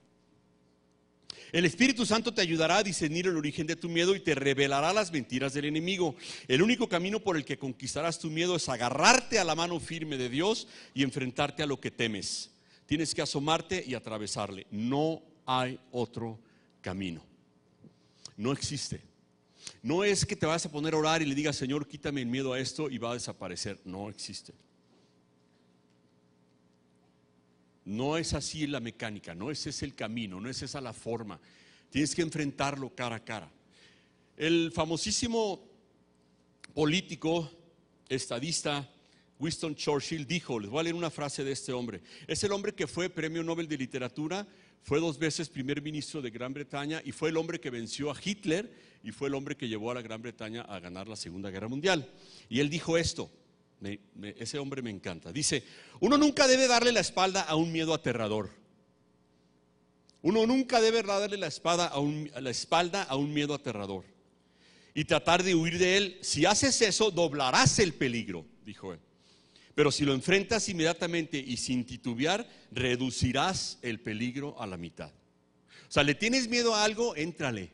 El Espíritu Santo te ayudará a discernir el origen de tu miedo y te revelará las mentiras del enemigo. El único camino por el que conquistarás tu miedo es agarrarte a la mano firme de Dios y enfrentarte a lo que temes. Tienes que asomarte y atravesarle. No hay otro camino. No existe. No es que te vas a poner a orar y le digas, Señor, quítame el miedo a esto y va a desaparecer. No existe. No es así la mecánica, no ese es el camino, no es esa la forma. Tienes que enfrentarlo cara a cara. El famosísimo político, estadista Winston Churchill dijo, les voy a leer una frase de este hombre. Es el hombre que fue premio Nobel de literatura, fue 2 veces primer ministro de Gran Bretaña y fue el hombre que venció a Hitler y fue el hombre que llevó a la Gran Bretaña a ganar la Segunda Guerra Mundial. Y él dijo esto, ese hombre me encanta. Dice, uno nunca debe darle la espalda a un miedo aterrador. Uno nunca debe darle la espalda a un miedo aterrador y tratar de huir de él. Si haces eso, doblarás el peligro, dijo él. Pero si lo enfrentas inmediatamente y sin titubear, reducirás el peligro a la mitad. O sea, ¿le tienes miedo a algo? Éntrale.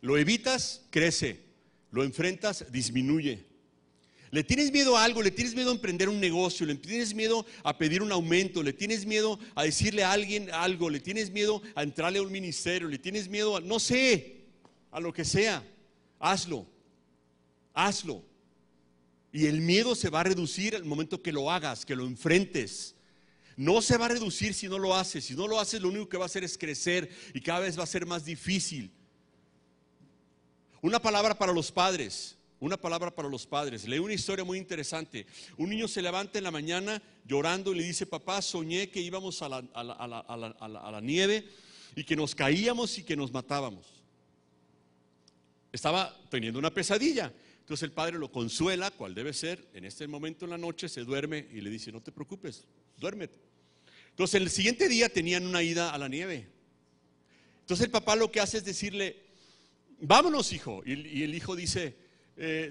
Lo evitas, crece. Lo enfrentas, disminuye. Le tienes miedo a algo, le tienes miedo a emprender un negocio, le tienes miedo a pedir un aumento, le tienes miedo a decirle a alguien algo, le tienes miedo a entrarle a un ministerio, le tienes miedo a, no sé, a lo que sea. Hazlo, hazlo. Y el miedo se va a reducir al momento que lo hagas, que lo enfrentes. No se va a reducir si no lo haces. Si no lo haces, lo único que va a hacer es crecer y cada vez va a ser más difícil. Una palabra para los padres. Una palabra para los padres. Leí una historia muy interesante. Un niño se levanta en la mañana llorando y le dice: papá, soñé que íbamos a la nieve y que nos caíamos y que nos matábamos. Estaba teniendo una pesadilla. Entonces el padre lo consuela, cual debe ser. En este momento en la noche se duerme y le dice: no te preocupes, duérmete. Entonces el siguiente día tenían una ida a la nieve. Entonces el papá lo que hace es decirle: vámonos, hijo. Y el hijo dice: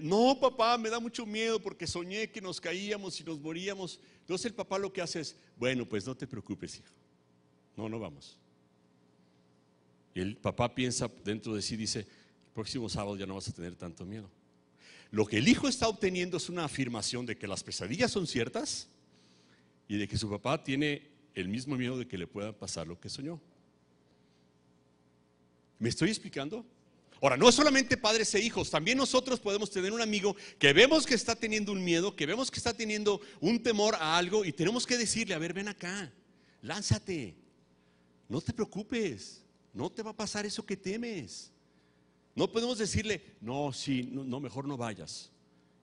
no, papá, me da mucho miedo porque soñé que nos caíamos y nos moríamos. Entonces el papá lo que hace es: bueno, pues no te preocupes, hijo. No vamos. Y el papá piensa dentro de sí, dice: el próximo sábado ya no vas a tener tanto miedo. Lo que el hijo está obteniendo es una afirmación de que las pesadillas son ciertas y de que su papá tiene el mismo miedo de que le pueda pasar lo que soñó. ¿Me estoy explicando? Ahora, no es solamente padres e hijos, también nosotros podemos tener un amigo que vemos que está teniendo un miedo, que vemos que está teniendo un temor a algo y tenemos que decirle: a ver, ven acá, lánzate, no te preocupes, no te va a pasar eso que temes. No podemos decirle: no, sí, no, mejor no vayas,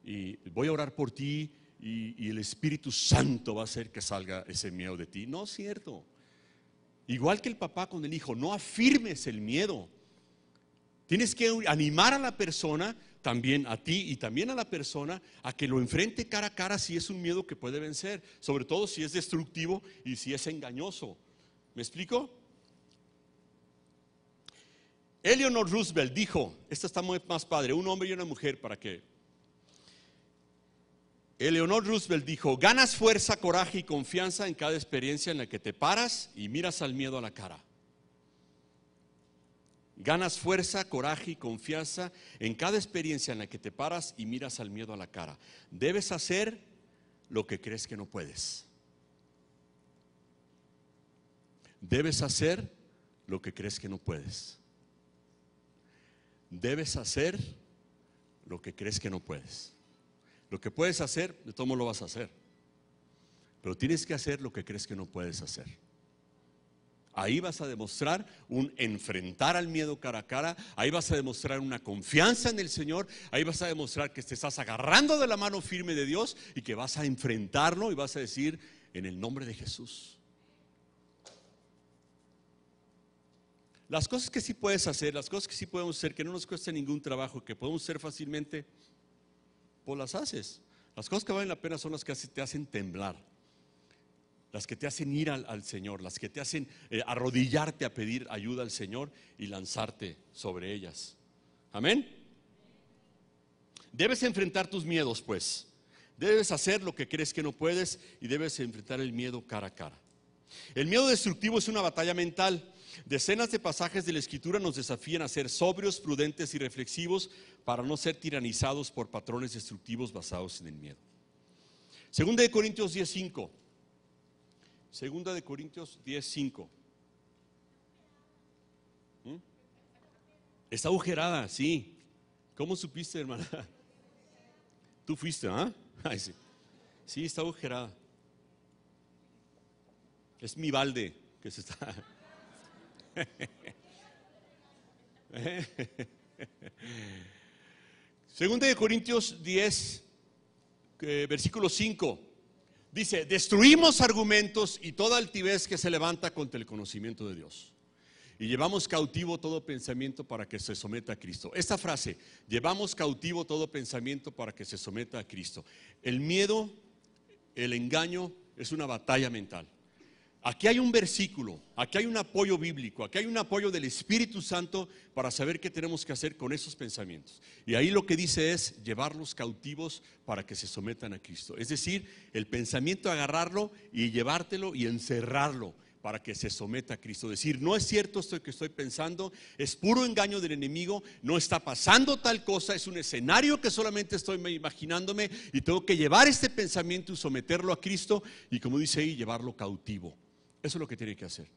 y voy a orar por ti y el Espíritu Santo va a hacer que salga ese miedo de ti. No es cierto. Igual que el papá con el hijo, no afirmes el miedo. Tienes que animar a la persona, también a ti y también a la persona, a que lo enfrente cara a cara si es un miedo que puede vencer, sobre todo si es destructivo y si es engañoso. ¿Me explico? Eleanor Roosevelt dijo, esta está más padre, un hombre y una mujer, para que Eleanor Roosevelt dijo: ganas fuerza, coraje y confianza en cada experiencia en la que te paras y miras al miedo a la cara. Ganas fuerza, coraje y confianza en cada experiencia en la que te paras y miras al miedo a la cara. Debes hacer lo que crees que no puedes. Debes hacer lo que crees que no puedes. Debes hacer lo que crees que no puedes. Lo que puedes hacer, de todo modo lo vas a hacer. Pero tienes que hacer lo que crees que no puedes hacer. Ahí vas a demostrar un enfrentar al miedo cara a cara. Ahí vas a demostrar una confianza en el Señor. Ahí vas a demostrar que te estás agarrando de la mano firme de Dios y que vas a enfrentarlo y vas a decir: en el nombre de Jesús. Las cosas que sí puedes hacer, las cosas que sí podemos hacer, que no nos cuesta ningún trabajo, que podemos hacer fácilmente, pues las haces. Las cosas que valen la pena son las que te hacen temblar, las que te hacen ir al Señor, las que te hacen arrodillarte a pedir ayuda al Señor y lanzarte sobre ellas. Amén. Debes enfrentar tus miedos, pues. Debes hacer lo que crees que no puedes y debes enfrentar el miedo cara a cara. El miedo destructivo es una batalla mental. Decenas de pasajes de la Escritura nos desafían a ser sobrios, prudentes y reflexivos para no ser tiranizados por patrones destructivos basados en el miedo. Segunda de Corintios 10:5. Segunda de Corintios 10:5. Está agujerada, sí. ¿Cómo supiste, hermana? Tú fuiste, ¿ah? Ay, sí. Sí, está agujerada. Es mi balde que se está. Segunda de Corintios 10, versículo 5. Dice: destruimos argumentos y toda altivez que se levanta contra el conocimiento de Dios. Y llevamos cautivo todo pensamiento para que se someta a Cristo. Esta frase: llevamos cautivo todo pensamiento para que se someta a Cristo. El miedo, el engaño es una batalla mental. Aquí hay un versículo, aquí hay un apoyo bíblico, aquí hay un apoyo del Espíritu Santo para saber qué tenemos que hacer con esos pensamientos. Y ahí lo que dice es llevarlos cautivos para que se sometan a Cristo. Es decir, el pensamiento agarrarlo y llevártelo y encerrarlo para que se someta a Cristo. Decir, no es cierto esto que estoy pensando, es puro engaño del enemigo, no está pasando tal cosa, es un escenario que solamente estoy imaginándome y tengo que llevar este pensamiento y someterlo a Cristo y, como dice ahí, llevarlo cautivo. Eso es lo que tiene que hacer.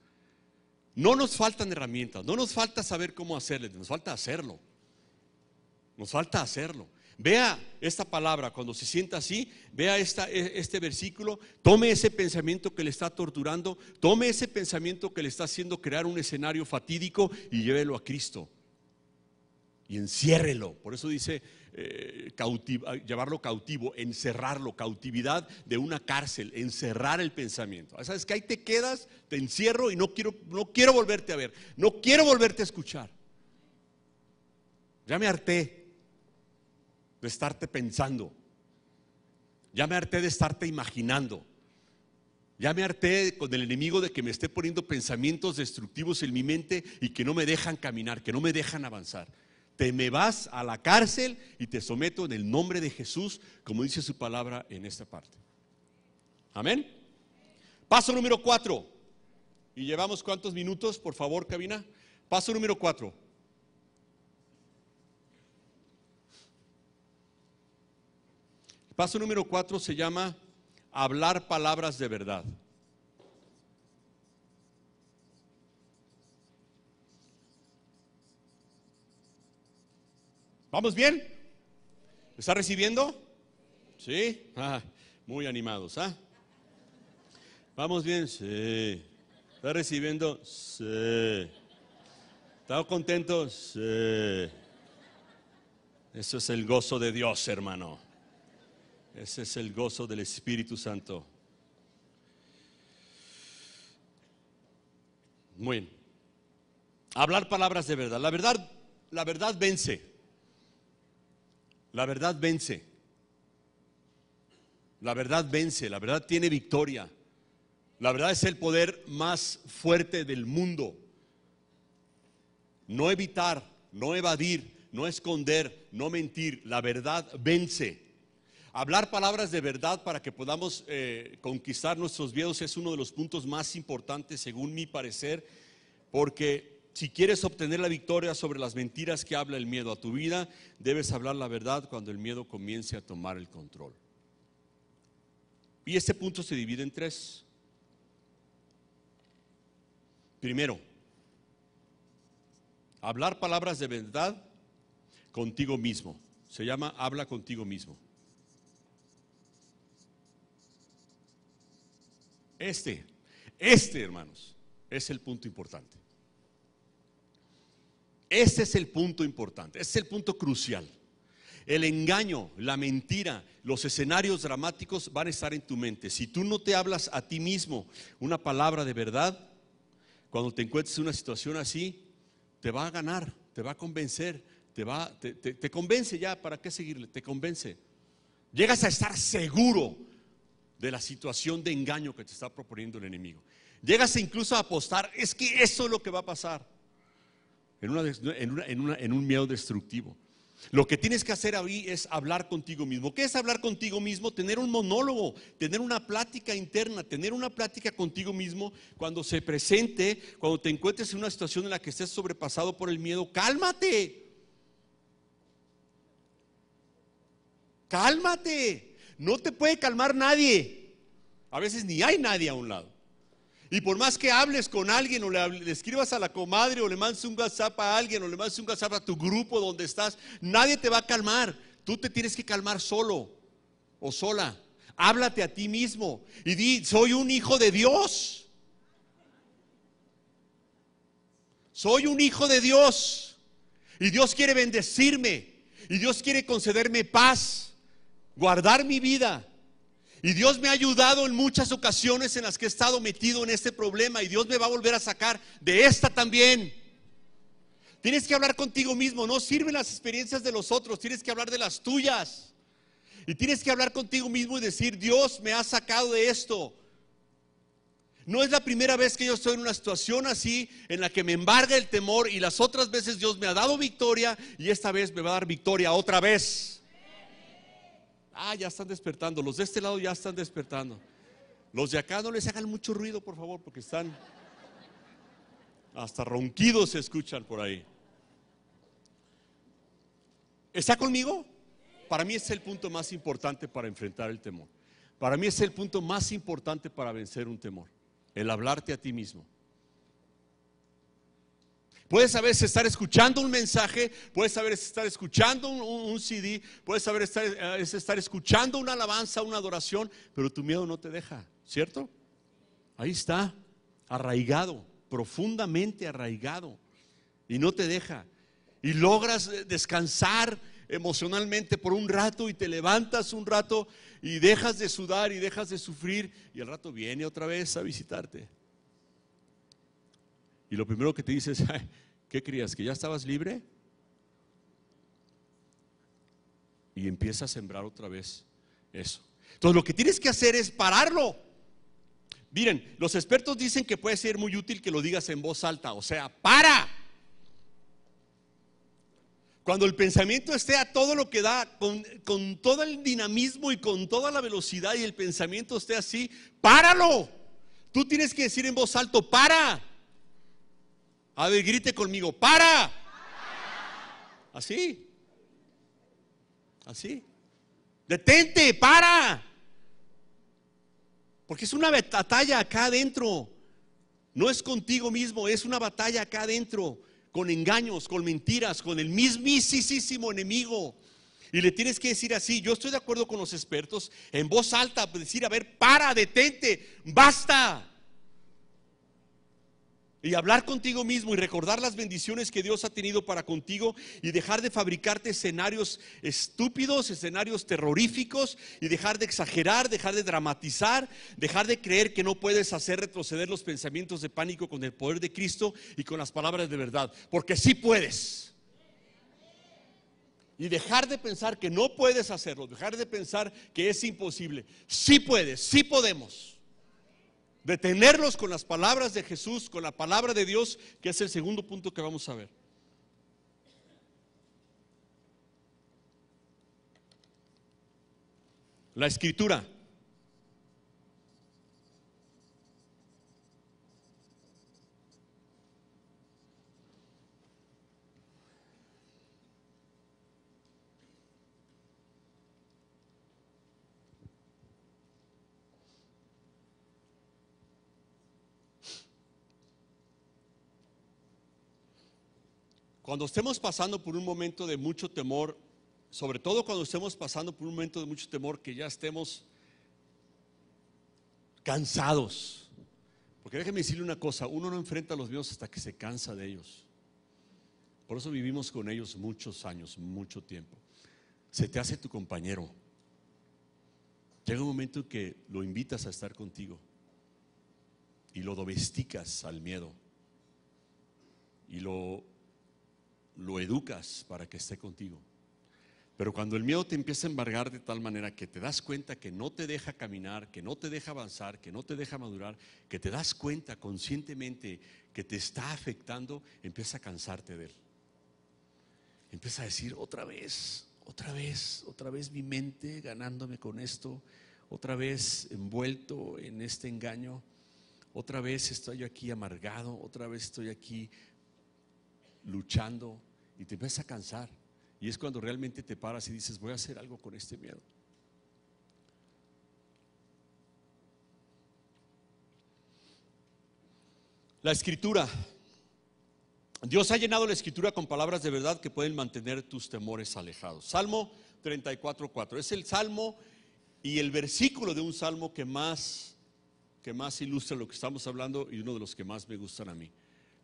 No nos faltan herramientas, no nos falta saber cómo hacerlo, nos falta hacerlo. Nos falta hacerlo. Vea esta palabra, cuando se sienta así, vea este versículo, tome ese pensamiento que le está torturando, tome ese pensamiento que le está haciendo crear un escenario fatídico y llévelo a Cristo. Y enciérrelo. Por eso dice llevarlo cautivo, encerrarlo, cautividad de una cárcel, encerrar el pensamiento. Sabes que ahí te quedas, te encierro y no quiero volverte a ver, no quiero volverte a escuchar. Ya me harté de estarte pensando, ya me harté de estarte imaginando, ya me harté con el enemigo de que me esté poniendo pensamientos destructivos en mi mente y que no me dejan caminar, que no me dejan avanzar. Te me vas a la cárcel y te someto en el nombre de Jesús, como dice su palabra en esta parte. Amén. Paso número 4. Y llevamos ¿cuántos minutos, por favor, cabina? Paso número 4. Paso número 4 se llama hablar palabras de verdad. ¿Vamos bien? ¿Está recibiendo? ¿Sí? Muy animados, ¿ah? ¿Vamos bien? Sí. ¿Está recibiendo? Sí. ¿Está contento? Sí. Eso es el gozo de Dios, hermano. Ese es el gozo del Espíritu Santo. Muy bien. Hablar palabras de verdad. La verdad vence. La verdad vence. La verdad vence. La verdad tiene victoria. La verdad es el poder más fuerte del mundo. No evitar, no evadir, no esconder, no mentir. La verdad vence. Hablar palabras de verdad para que podamos conquistar nuestros miedos es uno de los puntos más importantes, según mi parecer, porque si quieres obtener la victoria sobre las mentiras que habla el miedo a tu vida, debes hablar la verdad cuando el miedo comience a tomar el control. Y este punto se divide en 3. Primero, hablar palabras de verdad contigo mismo. Se llama habla contigo mismo. Este, hermanos, es el punto importante. Este es el punto importante, este es el punto crucial. El engaño, la mentira, los escenarios dramáticos van a estar en tu mente. Si tú no te hablas a ti mismo una palabra de verdad, cuando te encuentres en una situación así, te va a ganar, te va a convencer, te convence ya, ¿para qué seguirle? Te convence. Llegas a estar seguro de la situación de engaño que te está proponiendo el enemigo. Llegas incluso a apostar, es que eso es lo que va a pasar en un miedo destructivo. Lo que tienes que hacer ahí es hablar contigo mismo. ¿Qué es hablar contigo mismo? Tener un monólogo, tener una plática interna, tener una plática contigo mismo cuando se presente, cuando te encuentres en una situación en la que estés sobrepasado por el miedo. Cálmate. Cálmate. No te puede calmar nadie. A veces ni hay nadie a un lado. Y por más que hables con alguien o le escribas a la comadre o le mandes un WhatsApp a alguien o le mandes un WhatsApp a tu grupo donde estás, nadie te va a calmar. Tú te tienes que calmar solo o sola. Háblate a ti mismo y di, soy un hijo de Dios. Soy un hijo de Dios. Y Dios quiere bendecirme. Y Dios quiere concederme paz. Guardar mi vida. Y Dios me ha ayudado en muchas ocasiones en las que he estado metido en este problema, y Dios me va a volver a sacar de esta también. Tienes que hablar contigo mismo. No sirven las experiencias de los otros, tienes que hablar de las tuyas. Y tienes que hablar contigo mismo y decir, Dios me ha sacado de esto. No es la primera vez que yo estoy en una situación así, en la que me embarga el temor, y las otras veces Dios me ha dado victoria, y esta vez me va a dar victoria otra vez. Ya están despertando, los de este lado ya están despertando. Los de acá no les hagan mucho ruido, por favor, porque están hasta ronquidos se escuchan por ahí. ¿Está conmigo? Para mí es el punto más importante para enfrentar el temor. Para mí es el punto más importante para vencer un temor, el hablarte a ti mismo. Puedes a veces estar escuchando un mensaje, puedes a veces estar escuchando un CD, puedes a veces estar escuchando una alabanza, una adoración, pero tu miedo no te deja, ¿cierto? Ahí está, arraigado, profundamente arraigado, y no te deja. Y logras descansar emocionalmente por un rato y te levantas un rato y dejas de sudar y dejas de sufrir, y al rato viene otra vez a visitarte. Y lo primero que te dice es: ¿qué creías? ¿Que ya estabas libre? Y empieza a sembrar otra vez eso. Entonces lo que tienes que hacer es pararlo. Miren, los expertos dicen que puede ser muy útil que lo digas en voz alta, o sea, para. Cuando el pensamiento esté a todo lo que da, con todo el dinamismo y con toda la velocidad, y el pensamiento esté así, páralo. Tú tienes que decir en voz alta: para. A ver, grite conmigo: para. Así. Así. Detente, para. Porque es una batalla acá adentro. No es contigo mismo, es una batalla acá adentro, con engaños, con mentiras, con el mismísimo enemigo. Y le tienes que decir así. Yo estoy de acuerdo con los expertos, en voz alta, decir: a ver, para, detente, basta. Y hablar contigo mismo y recordar las bendiciones que Dios ha tenido para contigo, y dejar de fabricarte escenarios estúpidos, escenarios terroríficos, y dejar de exagerar, dejar de dramatizar, dejar de creer que no puedes hacer retroceder los pensamientos de pánico con el poder de Cristo y con las palabras de verdad, porque sí puedes. Y dejar de pensar que no puedes hacerlo, dejar de pensar que es imposible. Sí puedes, sí podemos. Detenerlos con las palabras de Jesús, con la palabra de Dios, que es el segundo punto que vamos a ver. La Escritura. Cuando estemos pasando por un momento de mucho temor, sobre todo cuando estemos pasando por un momento de mucho temor, que ya estemos cansados. Porque déjeme decirle una cosa: uno no enfrenta a los miedos hasta que se cansa de ellos. Por eso vivimos con ellos muchos años, mucho tiempo. Se te hace tu compañero. Llega un momento en que lo invitas a estar contigo y lo domesticas al miedo y lo educas para que esté contigo. Pero cuando el miedo te empieza a embargar de tal manera que te das cuenta que no te deja caminar, que no te deja avanzar, que no te deja madurar, que te das cuenta conscientemente que te está afectando, empieza a cansarte de él. Empieza a decir: otra vez mi mente ganándome con esto, otra vez envuelto en este engaño, otra vez estoy aquí amargado, otra vez estoy aquí luchando, y te empiezas a cansar. Y es cuando realmente te paras y dices: voy a hacer algo con este miedo. La Escritura. Dios ha llenado la Escritura con palabras de verdad que pueden mantener tus temores alejados. Salmo 34:4 es el salmo y el versículo de un salmo que más ilustra lo que estamos hablando, y uno de los que más me gustan a mí.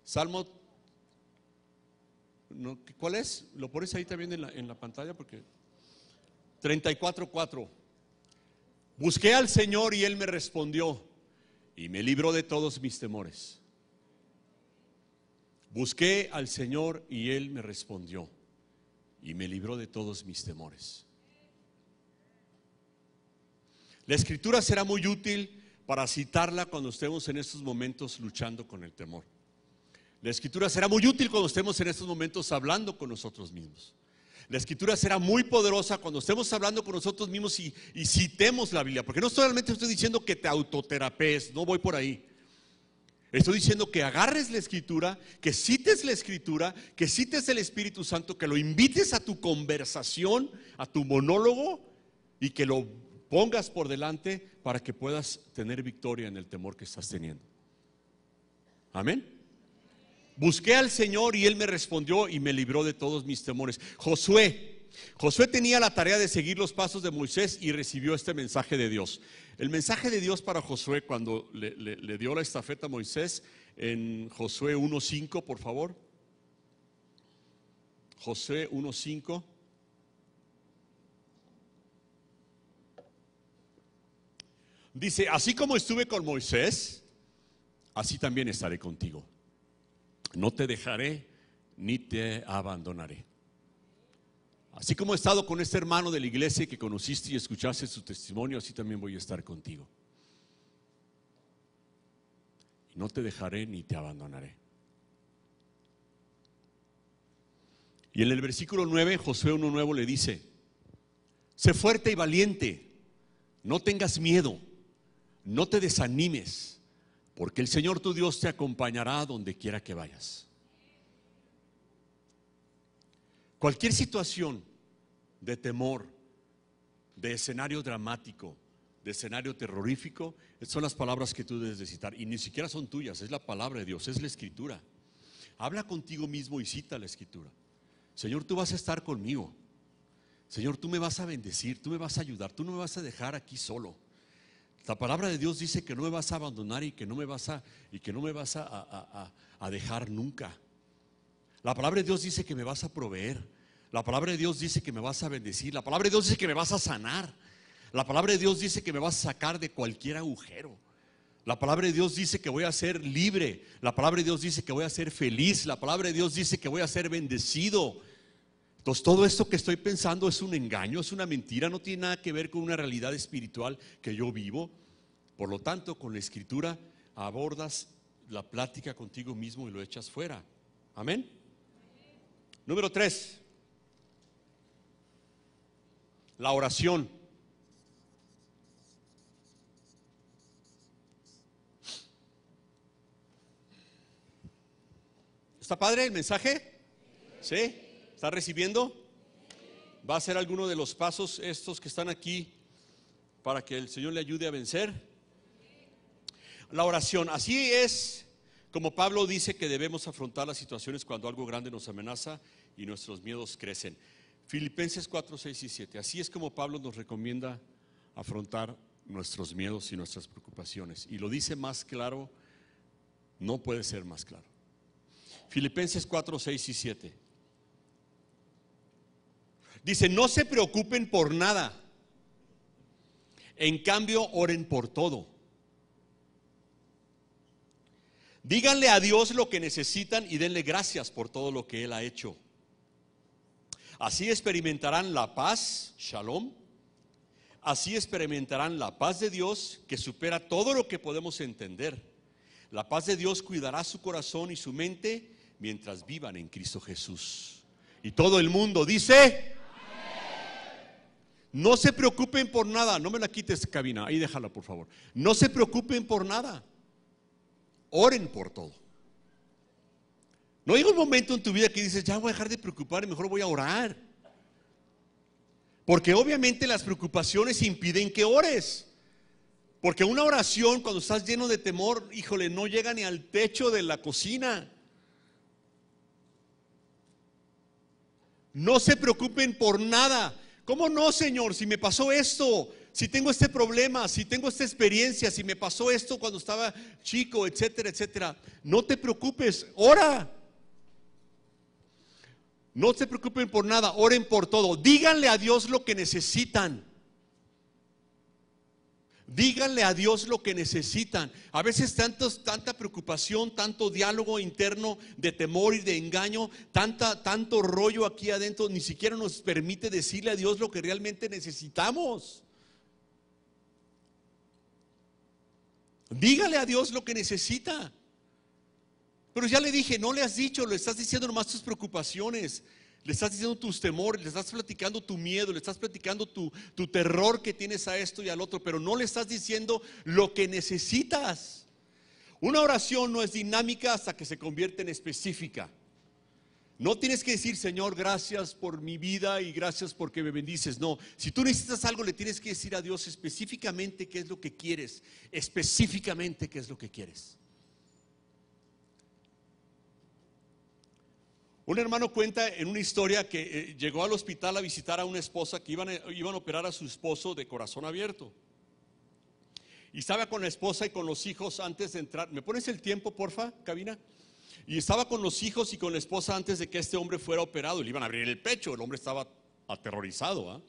Salmo, ¿cuál es? Lo pones ahí también en la pantalla, porque 34:4. Busqué al Señor y Él me respondió y me libró de todos mis temores. Busqué al Señor y Él me respondió y me libró de todos mis temores. La Escritura será muy útil para citarla cuando estemos en estos momentos luchando con el temor. La Escritura será muy útil cuando estemos en estos momentos hablando con nosotros mismos. La escritura será muy poderosa cuando estemos hablando con nosotros mismos y citemos la Biblia. Porque no solamente estoy diciendo que te autoterapees, no voy por ahí. Estoy diciendo que agarres la escritura, que cites la escritura, que cites el Espíritu Santo, que lo invites a tu conversación, a tu monólogo, y que lo pongas por delante para que puedas tener victoria en el temor que estás teniendo. Amén. Busqué al Señor y Él me respondió y me libró de todos mis temores. Josué tenía la tarea de seguir los pasos de Moisés y recibió este mensaje de Dios. El mensaje de Dios para Josué cuando le dio la estafeta a Moisés en Josué 1:5, por favor. Josué 1:5. Dice, así como estuve con Moisés, así también estaré contigo. No te dejaré ni te abandonaré. Así como he estado con este hermano de la iglesia que conociste y escuchaste su testimonio, así también voy a estar contigo. Y no te dejaré ni te abandonaré. Y en el versículo 9, Josué 1:9 le dice, sé fuerte y valiente, no tengas miedo, no te desanimes, porque el Señor tu Dios te acompañará donde quiera que vayas. Cualquier situación de temor, de escenario dramático, de escenario terrorífico, son las palabras que tú debes de citar. Y ni siquiera son tuyas, es la palabra de Dios, es la escritura. Habla contigo mismo y cita la escritura. Señor, tú vas a estar conmigo. Señor, tú me vas a bendecir, tú me vas a ayudar, tú no me vas a dejar aquí solo. La palabra de Dios dice que no me vas a abandonar y que no me vas a dejar nunca. La palabra de Dios dice que me vas a proveer. La palabra de Dios dice que me vas a bendecir. La palabra de Dios dice que me vas a sanar. La palabra de Dios dice que me vas a sacar de cualquier agujero. La palabra de Dios dice que voy a ser libre. La palabra de Dios dice que voy a ser feliz. La palabra de Dios dice que voy a ser bendecido. Entonces todo esto que estoy pensando es un engaño, es una mentira, no tiene nada que ver con una realidad espiritual que yo vivo. Por lo tanto, con la escritura abordas la plática contigo mismo y lo echas fuera. Amén. Número 3, la oración. ¿Está padre el mensaje? ¿Sí? ¿Está recibiendo? ¿Va a hacer alguno de los pasos estos que están aquí para que el Señor le ayude a vencer? La oración, así es como Pablo dice que debemos afrontar las situaciones cuando algo grande nos amenaza y nuestros miedos crecen. Filipenses 4, 6 y 7. Así es como Pablo nos recomienda afrontar nuestros miedos y nuestras preocupaciones. Y lo dice más claro, no puede ser más claro. Filipenses 4, 6 y 7. Dice, no se preocupen por nada, en cambio oren por todo. Díganle a Dios lo que necesitan y denle gracias por todo lo que Él ha hecho. Así experimentarán la paz, shalom. Así experimentarán la paz de Dios que supera todo lo que podemos entender. La paz de Dios cuidará su corazón y su mente mientras vivan en Cristo Jesús. Y todo el mundo dice, no se preocupen por nada. No me la quites, cabina, ahí déjala por favor. No se preocupen por nada. Oren por todo. No hay un momento en tu vida que dices, ya voy a dejar de preocupar y mejor voy a orar. Porque obviamente las preocupaciones impiden que ores. Porque una oración cuando estás lleno de temor, híjole, no llega ni al techo de la cocina. No se preocupen por nada. ¿Cómo no, Señor? Si me pasó esto, si tengo este problema, si tengo esta experiencia, si me pasó esto cuando estaba chico, etcétera, etcétera. No te preocupes, ora. No se preocupen por nada, oren por todo. Díganle a Dios lo que necesitan. Díganle a Dios lo que necesitan. A veces tanta preocupación, tanto diálogo interno de temor y de engaño, tanto rollo aquí adentro, ni siquiera nos permite decirle a Dios lo que realmente necesitamos. Dígale a Dios lo que necesita. Pero ya le dije, no le has dicho, le estás diciendo nomás tus preocupaciones. Le estás diciendo tus temores, le estás platicando tu miedo, le estás platicando tu terror que tienes a esto y al otro, pero no le estás diciendo lo que necesitas. Una oración no es dinámica hasta que se convierte en específica. No tienes que decir, Señor, gracias por mi vida y gracias porque me bendices. No, si tú necesitas algo, le tienes que decir a Dios específicamente qué es lo que quieres. Específicamente qué es lo que quieres. Un hermano cuenta en una historia que llegó al hospital a visitar a una esposa que iban a operar a su esposo de corazón abierto. Y estaba con la esposa y con los hijos antes de entrar. ¿Me pones el tiempo, porfa, cabina? Y estaba con los hijos y con la esposa antes de que este hombre fuera operado. Le iban a abrir el pecho, el hombre estaba aterrorizado, ¿eh?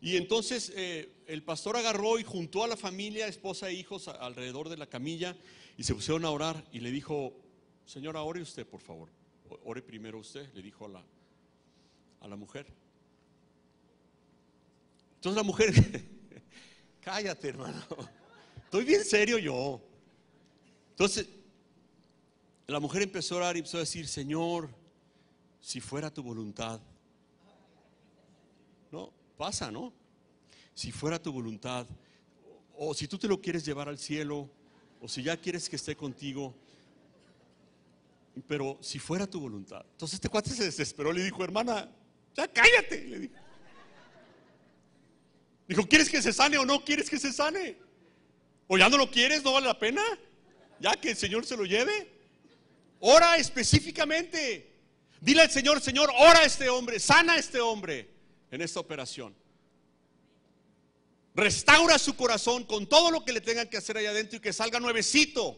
Y entonces el pastor agarró y juntó a la familia, esposa e hijos alrededor de la camilla y se pusieron a orar y le dijo, señora, ore usted, por favor. Ore primero usted, le dijo a la mujer. Entonces la mujer, cállate, hermano, estoy bien serio yo. Entonces la mujer empezó a orar y empezó a decir, Señor, si fuera tu voluntad. No, pasa, ¿no? Si fuera tu voluntad, o si tú te lo quieres llevar al cielo, o si ya quieres que esté contigo, pero si fuera tu voluntad. Entonces este cuate se desesperó, le dijo, hermana, ya cállate, le dijo. Dijo, ¿quieres que se sane o no quieres que se sane? ¿O ya no lo quieres? ¿No vale la pena? Ya que el Señor se lo lleve. Ora específicamente. Dile al Señor, Señor, ora a este hombre, sana a este hombre en esta operación. Restaura su corazón con todo lo que le tengan que hacer allá adentro y que salga nuevecito.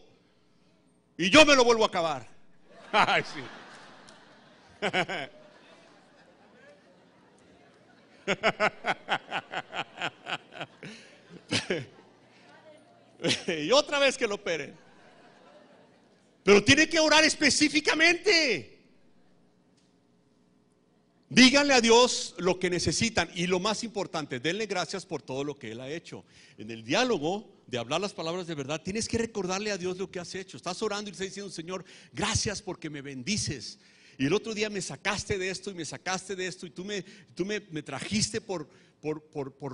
Y yo me lo vuelvo a acabar. Ay, sí. Y otra vez que lo operen. Pero tiene que orar específicamente. Díganle a Dios lo que necesitan y lo más importante, denle gracias por todo lo que Él ha hecho. En el diálogo de hablar las palabras de verdad, tienes que recordarle a Dios lo que has hecho. Estás orando y le estás diciendo, Señor, gracias porque me bendices. Y el otro día me sacaste de esto y me sacaste de esto y tú me trajiste por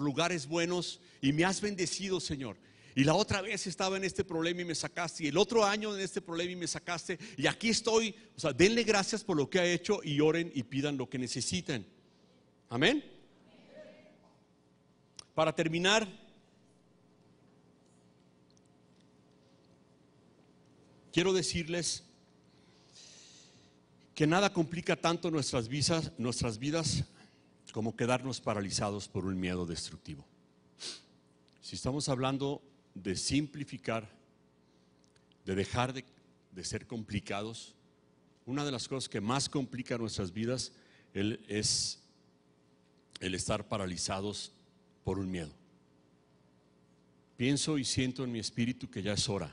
lugares buenos y me has bendecido, Señor. Y la otra vez estaba en este problema y me sacaste, y el otro año en este problema y me sacaste, y aquí estoy. O sea, denle gracias por lo que ha hecho y oren y pidan lo que necesiten. Amén. Para terminar, quiero decirles que nada complica tanto nuestras vidas como quedarnos paralizados por un miedo destructivo. Si estamos hablando de simplificar, de dejar de ser complicados, una de las cosas que más complica nuestras vidas es el estar paralizados por un miedo. Pienso y siento en mi espíritu que ya es hora.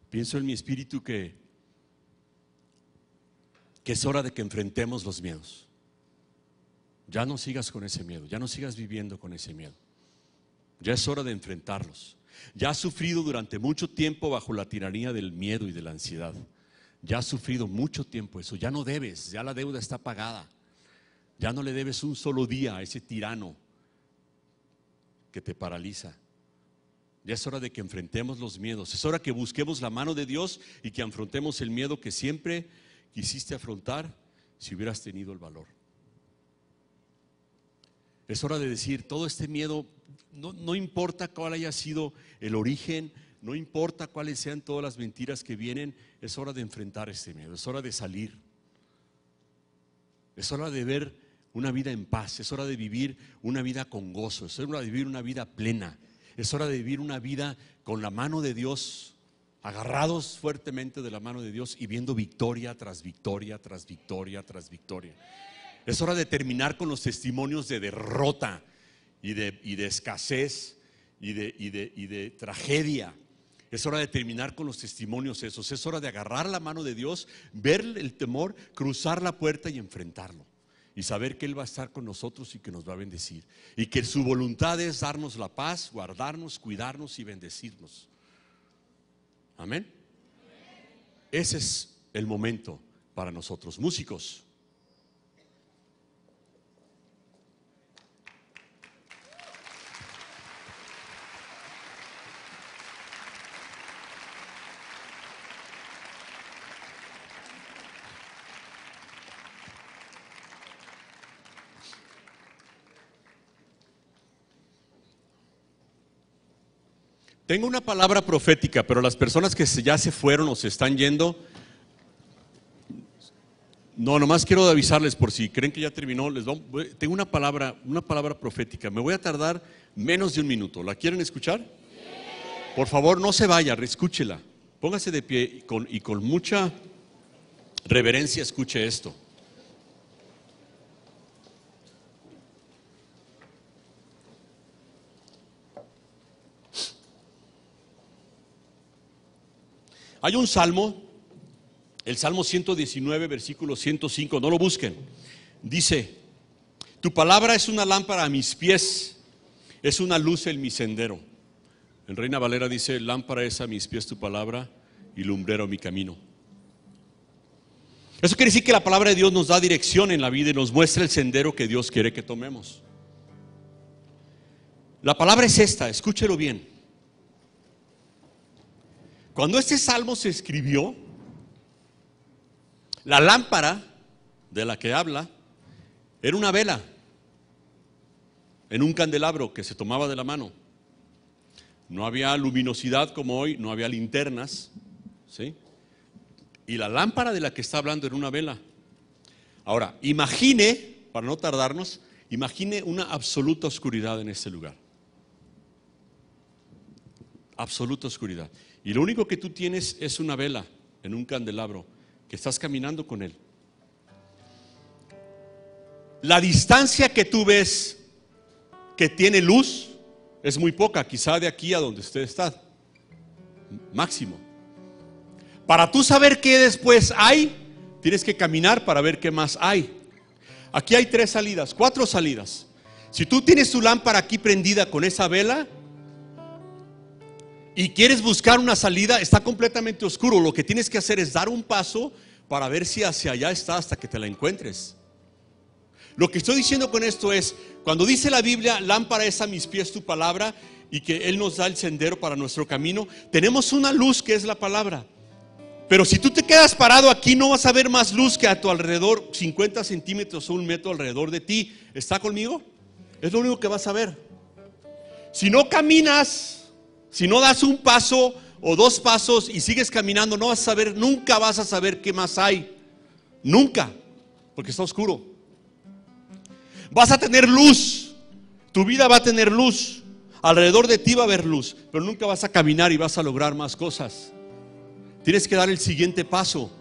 Pienso en mi espíritu que es hora de que enfrentemos los miedos. Ya no sigas con ese miedo, ya no sigas viviendo con ese miedo. Ya es hora de enfrentarlos. Ya has sufrido durante mucho tiempo bajo la tiranía del miedo y de la ansiedad. Ya has sufrido mucho tiempo eso. Ya no debes, ya la deuda está pagada. Ya no le debes un solo día a ese tirano que te paraliza. Ya es hora de que enfrentemos los miedos. Es hora que busquemos la mano de Dios y que afrontemos el miedo que siempre quisiste afrontar si hubieras tenido el valor. Es hora de decir, todo este miedo, no importa cuál haya sido el origen, no importa cuáles sean todas las mentiras que vienen, es hora de enfrentar este miedo, es hora de salir. Es hora de ver una vida en paz, es hora de vivir una vida con gozo, es hora de vivir una vida plena, es hora de vivir una vida con la mano de Dios, agarrados fuertemente de la mano de Dios y viendo victoria tras victoria, tras victoria, tras victoria. Es hora de terminar con los testimonios de derrota y de escasez y de tragedia. Es hora de terminar con los testimonios esos. Es hora de agarrar la mano de Dios, ver el temor, cruzar la puerta y enfrentarlo. Y saber que Él va a estar con nosotros y que nos va a bendecir. Y que su voluntad es darnos la paz, guardarnos, cuidarnos y bendecirnos. Amén. Ese es el momento para nosotros músicos. Tengo una palabra profética, pero las personas que ya se fueron o se están yendo, no, nomás quiero avisarles por si creen que ya terminó. Tengo una palabra profética. Me voy a tardar menos de un minuto. ¿La quieren escuchar? Por favor, no se vaya, escúchela. Póngase de pie y con mucha reverencia escuche esto. Hay un salmo, el Salmo 119, versículo 105, no lo busquen. Dice: tu palabra es una lámpara a mis pies, es una luz en mi sendero. En Reina Valera dice: lámpara es a mis pies tu palabra y lumbrero mi camino. Eso quiere decir que la palabra de Dios nos da dirección en la vida y nos muestra el sendero que Dios quiere que tomemos. La palabra es esta, escúchelo bien. Cuando este salmo se escribió, la lámpara de la que habla era una vela en un candelabro que se tomaba de la mano. No había luminosidad como hoy, no había linternas, ¿sí? Y la lámpara de la que está hablando era una vela. Ahora, imagine, para no tardarnos, imagine una absoluta oscuridad en este lugar. Absoluta oscuridad. Y lo único que tú tienes es una vela en un candelabro, que estás caminando con él. La distancia que tú ves que tiene luz es muy poca, quizá de aquí a donde usted está, máximo. Para tú saber qué después hay, tienes que caminar para ver qué más hay. Aquí hay 3 salidas, 4 salidas. Si tú tienes tu lámpara aquí prendida con esa vela y quieres buscar una salida, está completamente oscuro. Lo que tienes que hacer es dar un paso para ver si hacia allá está hasta que te la encuentres. Lo que estoy diciendo con esto es, cuando dice la Biblia, lámpara es a mis pies tu palabra, y que Él nos da el sendero para nuestro camino, tenemos una luz que es la palabra. Pero si tú te quedas parado aquí, no vas a ver más luz que a tu alrededor, 50 centímetros o 1 metro alrededor de ti. ¿Está conmigo? Es lo único que vas a ver. Si no caminas, si no das un paso o 2 pasos y sigues caminando, no vas a saber, nunca vas a saber qué más hay. Nunca, porque está oscuro. Vas a tener luz, tu vida va a tener luz, alrededor de ti va a haber luz, pero nunca vas a caminar y vas a lograr más cosas. Tienes que dar el siguiente paso,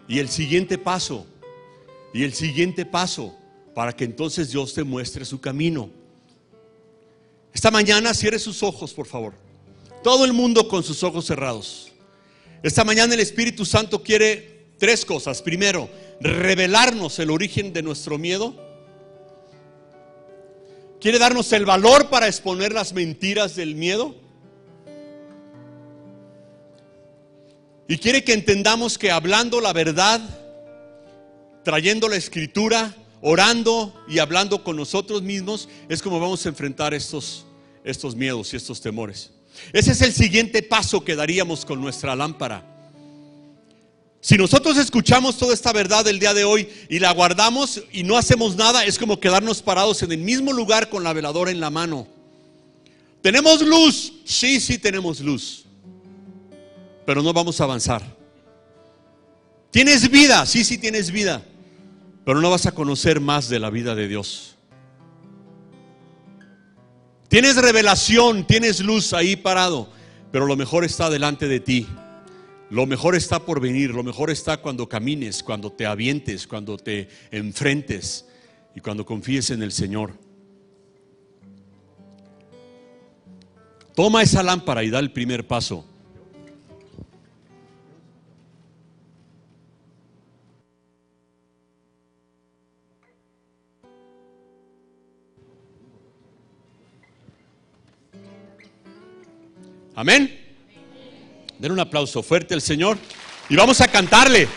y el siguiente paso, y el siguiente paso, para que entonces Dios te muestre su camino. Esta mañana cierre sus ojos, por favor. Todo el mundo con sus ojos cerrados. Esta mañana el Espíritu Santo quiere 3 cosas. Primero, revelarnos el origen de nuestro miedo. Quiere darnos el valor para exponer las mentiras del miedo. Y quiere que entendamos que hablando la verdad, trayendo la Escritura, orando y hablando con nosotros mismos, es como vamos a enfrentar estos miedos y estos temores. Ese es el siguiente paso que daríamos con nuestra lámpara. Si nosotros escuchamos toda esta verdad del día de hoy y la guardamos y no hacemos nada, es como quedarnos parados en el mismo lugar con la veladora en la mano. ¿Tenemos luz? Sí tenemos luz, pero no vamos a avanzar. ¿Tienes vida? Sí tienes vida, pero no vas a conocer más de la vida de Dios. Tienes revelación, tienes luz ahí parado, pero lo mejor está delante de ti. Lo mejor está por venir, lo mejor está cuando camines, cuando te avientes, cuando te enfrentes y cuando confíes en el Señor. Toma esa lámpara y da el primer paso. Amén. Den un aplauso fuerte al Señor y vamos a cantarle.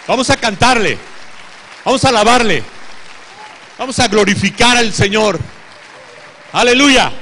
Vamos a cantarle, vamos a alabarle, vamos a glorificar al Señor. Aleluya.